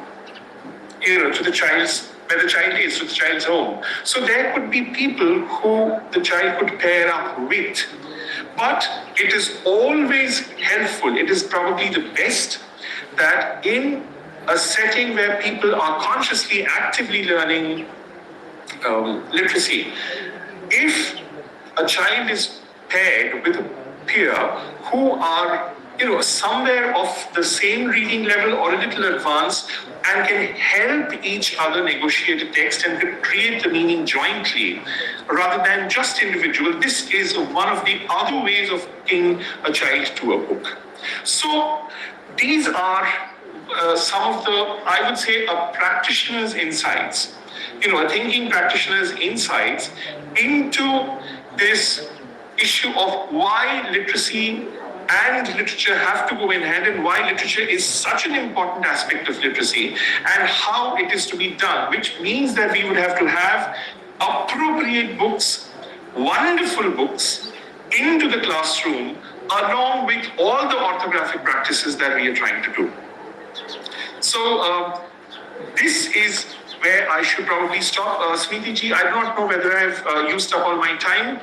the child's, where the child is, to the child's home. So there could be people who the child could pair up with. But it is always helpful, it is probably the best that in a setting where people are consciously, actively learning literacy, if a child is paired with a peer who are somewhere of the same reading level or a little advanced and can help each other negotiate a text and create the meaning jointly rather than just individual, this is one of the other ways of taking a child to a book. So these are some of the, I would say, a practitioner's insights, a thinking practitioner's insights into this issue of why literacy and literature have to go in hand and why literature is such an important aspect of literacy and how it is to be done, which means that we would have to have appropriate books, wonderful books into the classroom along with all the orthographic practices that we are trying to do. So this is where I should probably stop. Smriti ji, I do not know whether I've used up all my time.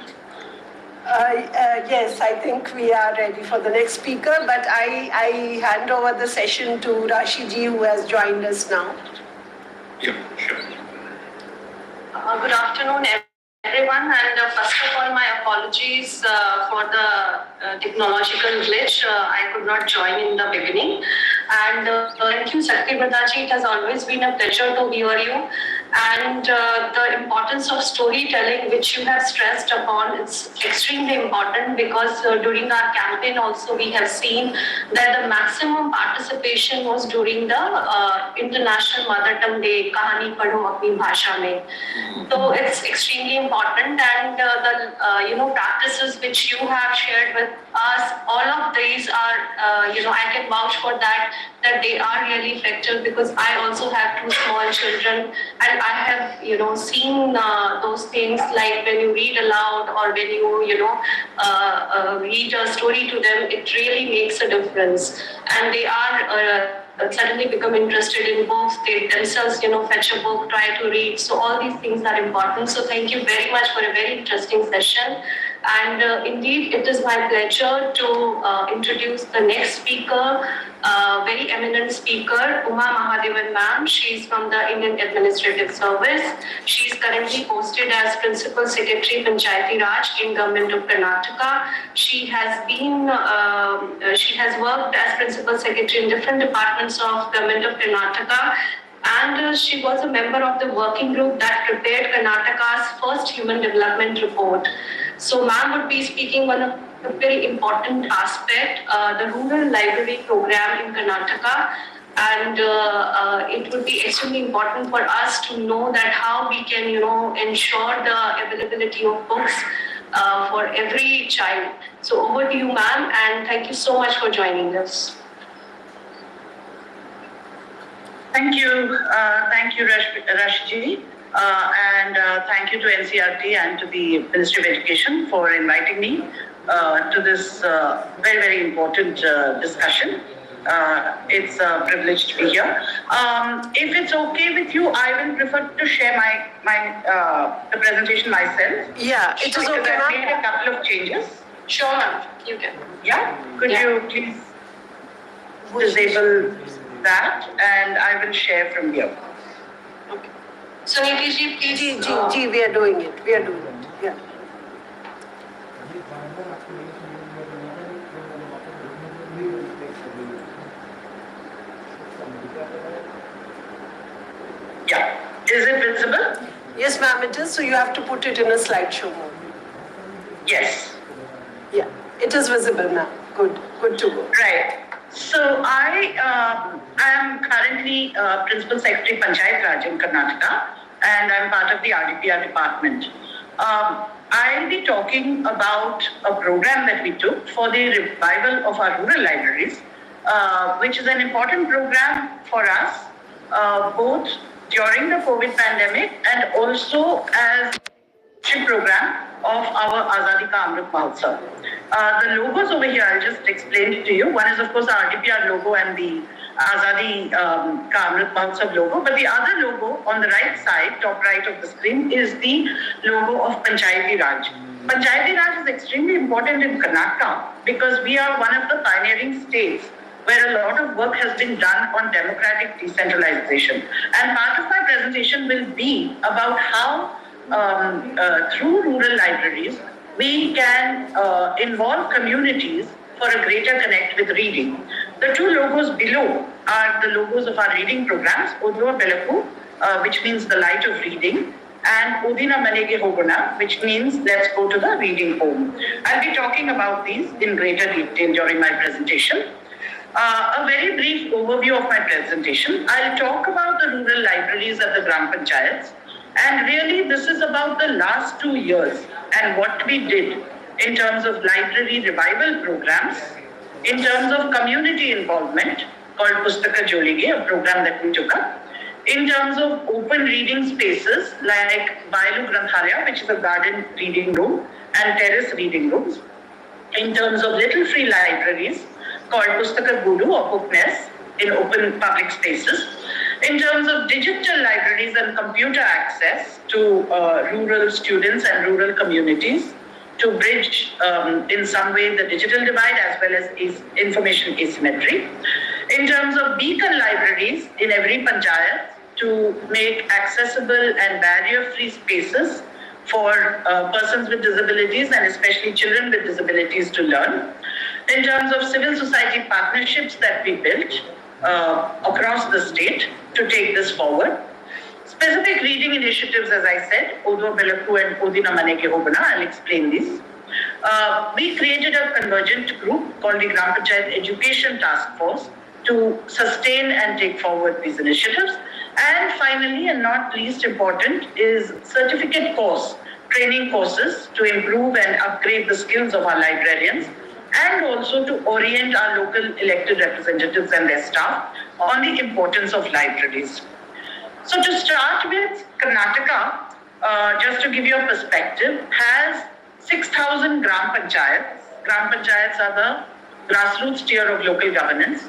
Yes, I think we are ready for the next speaker, but I hand over the session to Rashi ji, who has joined us now. Yeah, sure. Good afternoon, everyone, and first of all, my apologies for the technological glitch. I could not join in the beginning. And thank you, Sakti-Pradaji. It has always been a pleasure to hear you. And the importance of storytelling, which you have stressed upon, it's extremely important because during our campaign also we have seen that the maximum participation was during the International Mother Tongue Day, Kahani Padho Apni Bhasha Mein. So it's extremely important, and the practices which you have shared with us, all of these are, I can vouch for that they are really effective because I also have 2 small children, and I have, seen those things like when you read aloud or when you, read a story to them, it really makes a difference. And they are suddenly become interested in books, they themselves, fetch a book, try to read. So all these things are important. So thank you very much for a very interesting session. And indeed, it is my pleasure to introduce the next speaker, very eminent speaker, Uma Mahadevan ma'am. She's from the Indian Administrative Service. She's currently posted as Principal Secretary Panchayati Raj in Government of Karnataka. She has worked as Principal Secretary in different departments of Government of Karnataka. And she was a member of the working group that prepared Karnataka's first human development report. So ma'am would be speaking on a very important aspect, the rural library program in Karnataka. And it would be extremely important for us to know that how we can, ensure the availability of books for every child. So over to you, ma'am, and thank you so much for joining us. Thank you, Rashji, and thank you to NCERT and to the Ministry of Education for inviting me to this very, very important discussion. It's a privilege to be here. If it's okay with you, I will prefer to share the presentation myself. Yeah, it is okay, I've ma'am. made a couple of changes. Sure, ma'am, you can. Yeah, could you please disable that, and I will share from here. Okay. So Nitiji, please. We are doing it. Yeah. Yeah, is it visible? Yes, ma'am, it is. So you have to put it in a slideshow mode. Yes. Yeah, it is visible, ma'am. Good to go. Right. So I am currently Principal Secretary Panchayat Raj in Karnataka, and I'm part of the RDPR department. I'll be talking about a program that we took for the revival of our rural libraries, which is an important program for us, both during the COVID pandemic and also as a program of our Azadi Ka Amrit Mahotsav. The logos over here, I'll just explain it to you. One is, of course, the RDPR logo and the Azadi Ka Amrit Mahotsav logo. But the other logo on the right side, top right of the screen, is the logo of Panchayati Raj. Panchayati Raj is extremely important in Karnataka because we are one of the pioneering states where a lot of work has been done on democratic decentralization. And part of my presentation will be about how through rural libraries, we can involve communities for a greater connect with reading. The two logos below are the logos of our reading programs, Udwa Belaku, which means the light of reading, and Udina Manege Hogona, which means let's go to the reading home. I'll be talking about these in greater detail during my presentation. A very brief overview of my presentation. I'll talk about the rural libraries at the Gram Panchayats. And really, this is about the last 2 years and what we did in terms of library revival programs, in terms of community involvement, called Pustaka Jolige, a program that we took up, in terms of open reading spaces like Bailu Granthalaya, which is a garden reading room, and terrace reading rooms, in terms of little free libraries called Pustaka Gudu or Book Nest in open public spaces, in terms of digital libraries and computer access to rural students and rural communities to bridge in some way the digital divide as well as information asymmetry. In terms of beacon libraries in every panchayat to make accessible and barrier-free spaces for persons with disabilities and especially children with disabilities to learn. In terms of civil society partnerships that we built across the state to take this forward. Specific reading initiatives, as I said, Udwa Belaku and Udina Maneke Hogana, I'll explain these. We created a convergent group called the Gram Panchayat Education Task Force to sustain and take forward these initiatives. And finally, and not least important, is certificate course, training courses to improve and upgrade the skills of our librarians, and also to orient our local elected representatives and their staff on the importance of libraries. So to start with, Karnataka, just to give you a perspective, has 6,000 Gram Panchayats. Gram Panchayats are the grassroots tier of local governance.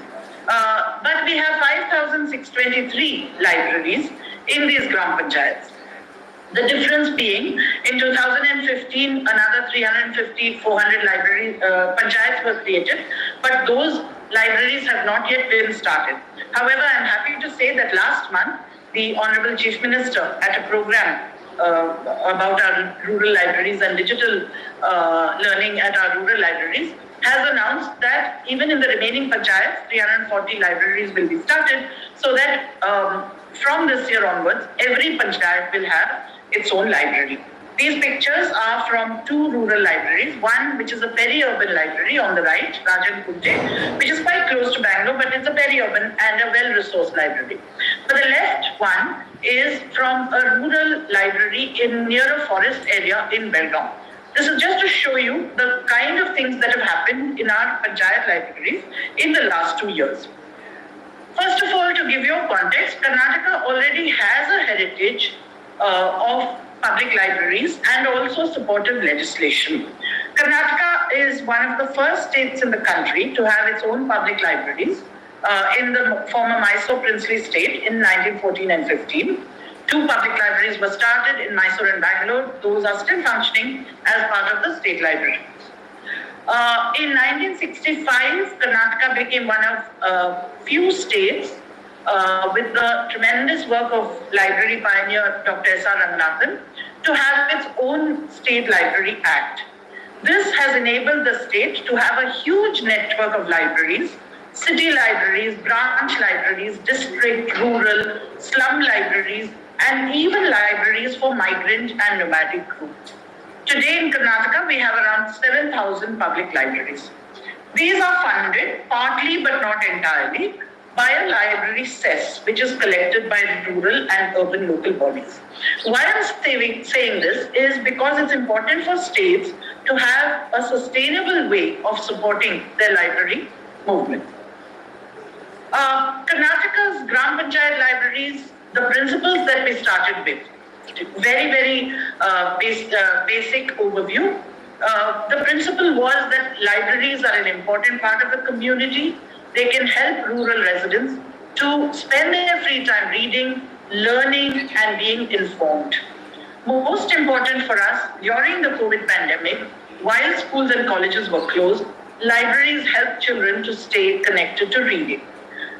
But we have 5,623 libraries in these Gram Panchayats. The difference being, in 2015, another 350, 400 library panchayats were created, but those libraries have not yet been started. However, I'm happy to say that last month, the Honorable Chief Minister at a program about our rural libraries and digital learning at our rural libraries has announced that even in the remaining panchayats, 340 libraries will be started, so that from this year onwards, every panchayat will have its own library. These pictures are from two rural libraries, one which is a peri-urban library on the right, Rajan Kunte, which is quite close to Bangalore, but it's a peri-urban and a well-resourced library. But the left one is from a rural library near a forest area in Belgaum. This is just to show you the kind of things that have happened in our panchayat libraries in the last 2 years. First of all, to give you a context, Karnataka already has a heritage of public libraries and also supportive legislation. Karnataka is one of the first states in the country to have its own public libraries in the former Mysore princely state in 1914 and 15. Two public libraries were started in Mysore and Bangalore. Those are still functioning as part of the state library. In 1965, Karnataka became one of few states with the tremendous work of library pioneer Dr. S.R. Ranganathan to have its own state library act. This has enabled the state to have a huge network of libraries, city libraries, branch libraries, district, rural, slum libraries, and even libraries for migrant and nomadic groups. Today in Karnataka, we have around 7,000 public libraries. These are funded partly but not entirely by a library cess, which is collected by rural and urban local bodies. Why I'm saying this is because it's important for states to have a sustainable way of supporting their library movement. Karnataka's Gram Panchayat libraries, the principles that we started with, very basic overview. The principle was that libraries are an important part of the community. They can help rural residents to spend their free time reading, learning, and being informed. Most important for us, during the COVID pandemic, while schools and colleges were closed, libraries helped children to stay connected to reading.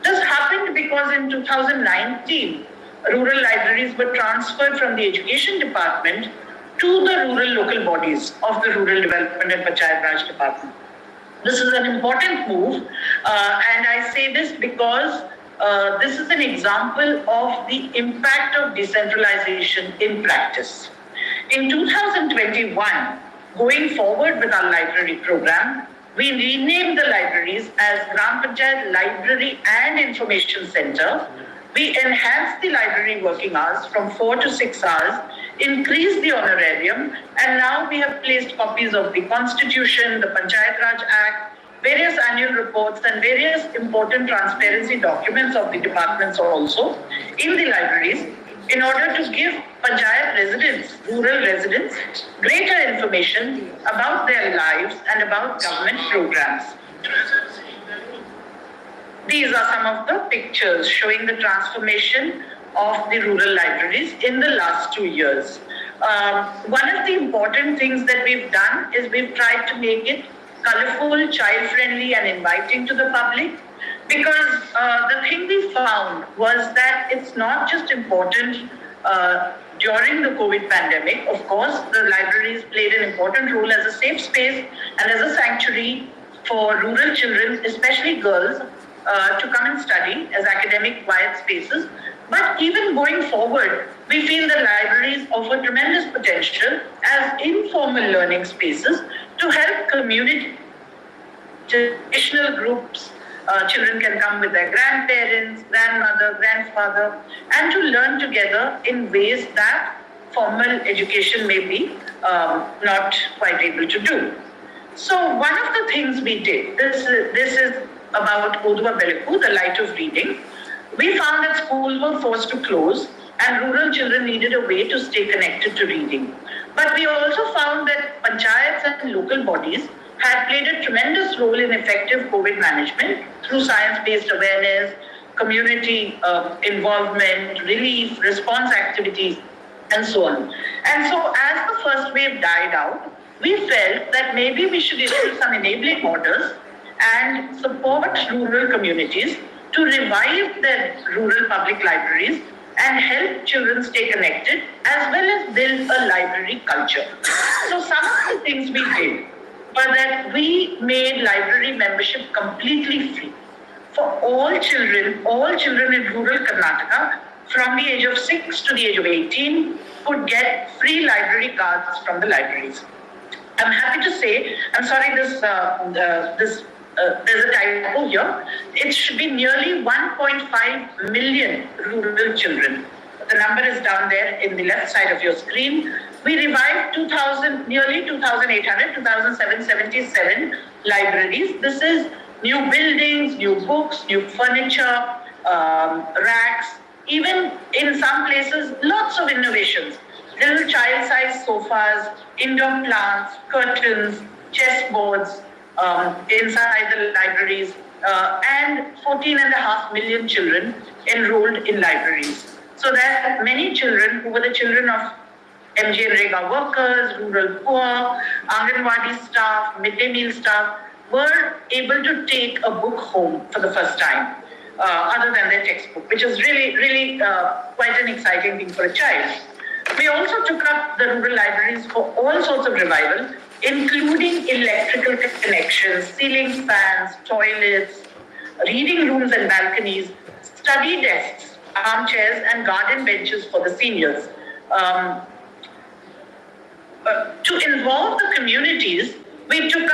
This happened because in 2019, rural libraries were transferred from the education department to the rural local bodies of the Rural Development and Panchayat Raj Department. This is an important move, and I say this because this is an example of the impact of decentralization in practice. In 2021, going forward with our library program, we renamed the libraries as Gram Panchayat Library and Information Center. We enhanced the library working hours from 4 to 6 hours, increased the honorarium, and now we have placed copies of the Constitution, the Panchayat Raj Act, various annual reports, and various important transparency documents of the departments also in the libraries in order to give Panchayat residents, rural residents, greater information about their lives and about government programs. These are some of the pictures showing the transformation of the rural libraries in the last 2 years. One of the important things that we've done is we've tried to make it colorful, child-friendly, and inviting to the public, because the thing we found was that it's not just important during the COVID pandemic. Of course, the libraries played an important role as a safe space and as a sanctuary for rural children, especially girls, to come and study as academic quiet spaces. But even going forward, we feel the libraries offer tremendous potential as informal learning spaces to help community, traditional groups. Children can come with their grandparents, grandmother, grandfather, and to learn together in ways that formal education may be not quite able to do. So one of the things we did, this is about Oduva Belaku, the light of reading. We found that schools were forced to close and rural children needed a way to stay connected to reading. But we also found that panchayats and local bodies had played a tremendous role in effective COVID management through science-based awareness, community involvement, relief, response activities, and so on. And so as the first wave died out, we felt that maybe we should issue some enabling orders and support rural communities to revive their rural public libraries and help children stay connected, as well as build a library culture. So some of the things we did were that we made library membership completely free for all children in rural Karnataka from the age of 6 to the age of 18 could get free library cards from the libraries. I'm happy to say, I'm sorry, there's a typo here. It should be nearly 1.5 million rural children. The number is down there in the left side of your screen. We revived nearly 2,800, 2,777 libraries. This is new buildings, new books, new furniture, racks, even in some places, lots of innovations. Little child-sized sofas, indoor plants, curtains, chessboards inside the libraries, and 14.5 million children enrolled in libraries. So that many children who were the children of MG and Rega workers, rural poor, Anganwadi staff, midday meal staff, were able to take a book home for the first time, other than their textbook, which is really quite an exciting thing for a child. We also took up the rural libraries for all sorts of revival, including electrical connections, ceiling fans, toilets, reading rooms and balconies, study desks, armchairs, and garden benches for the seniors. To involve the communities, we felt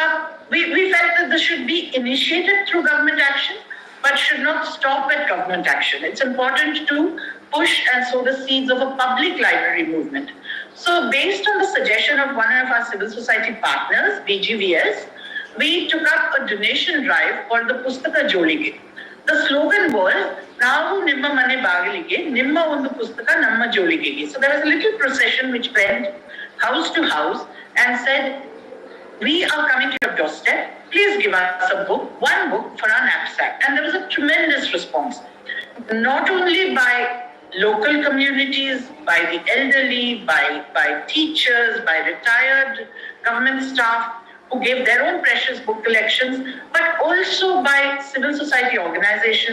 that this should be initiated through government action, but should not stop at government action. It's important to push and sow the seeds of a public library movement. So based on the suggestion of one of our civil society partners, BGVS, we took up a donation drive called the Pustaka Jolige. The slogan was, Navu Nimma Mane Bagalige, Nimma Undu Pustaka Namma Jolige. So there was a little procession which went house to house and said, we are coming to your doorstep, please give us a book, one book for our knapsack. And there was a tremendous response, not only by local communities, by the elderly, by teachers, by retired government staff who gave their own precious book collections, but also by civil society organizations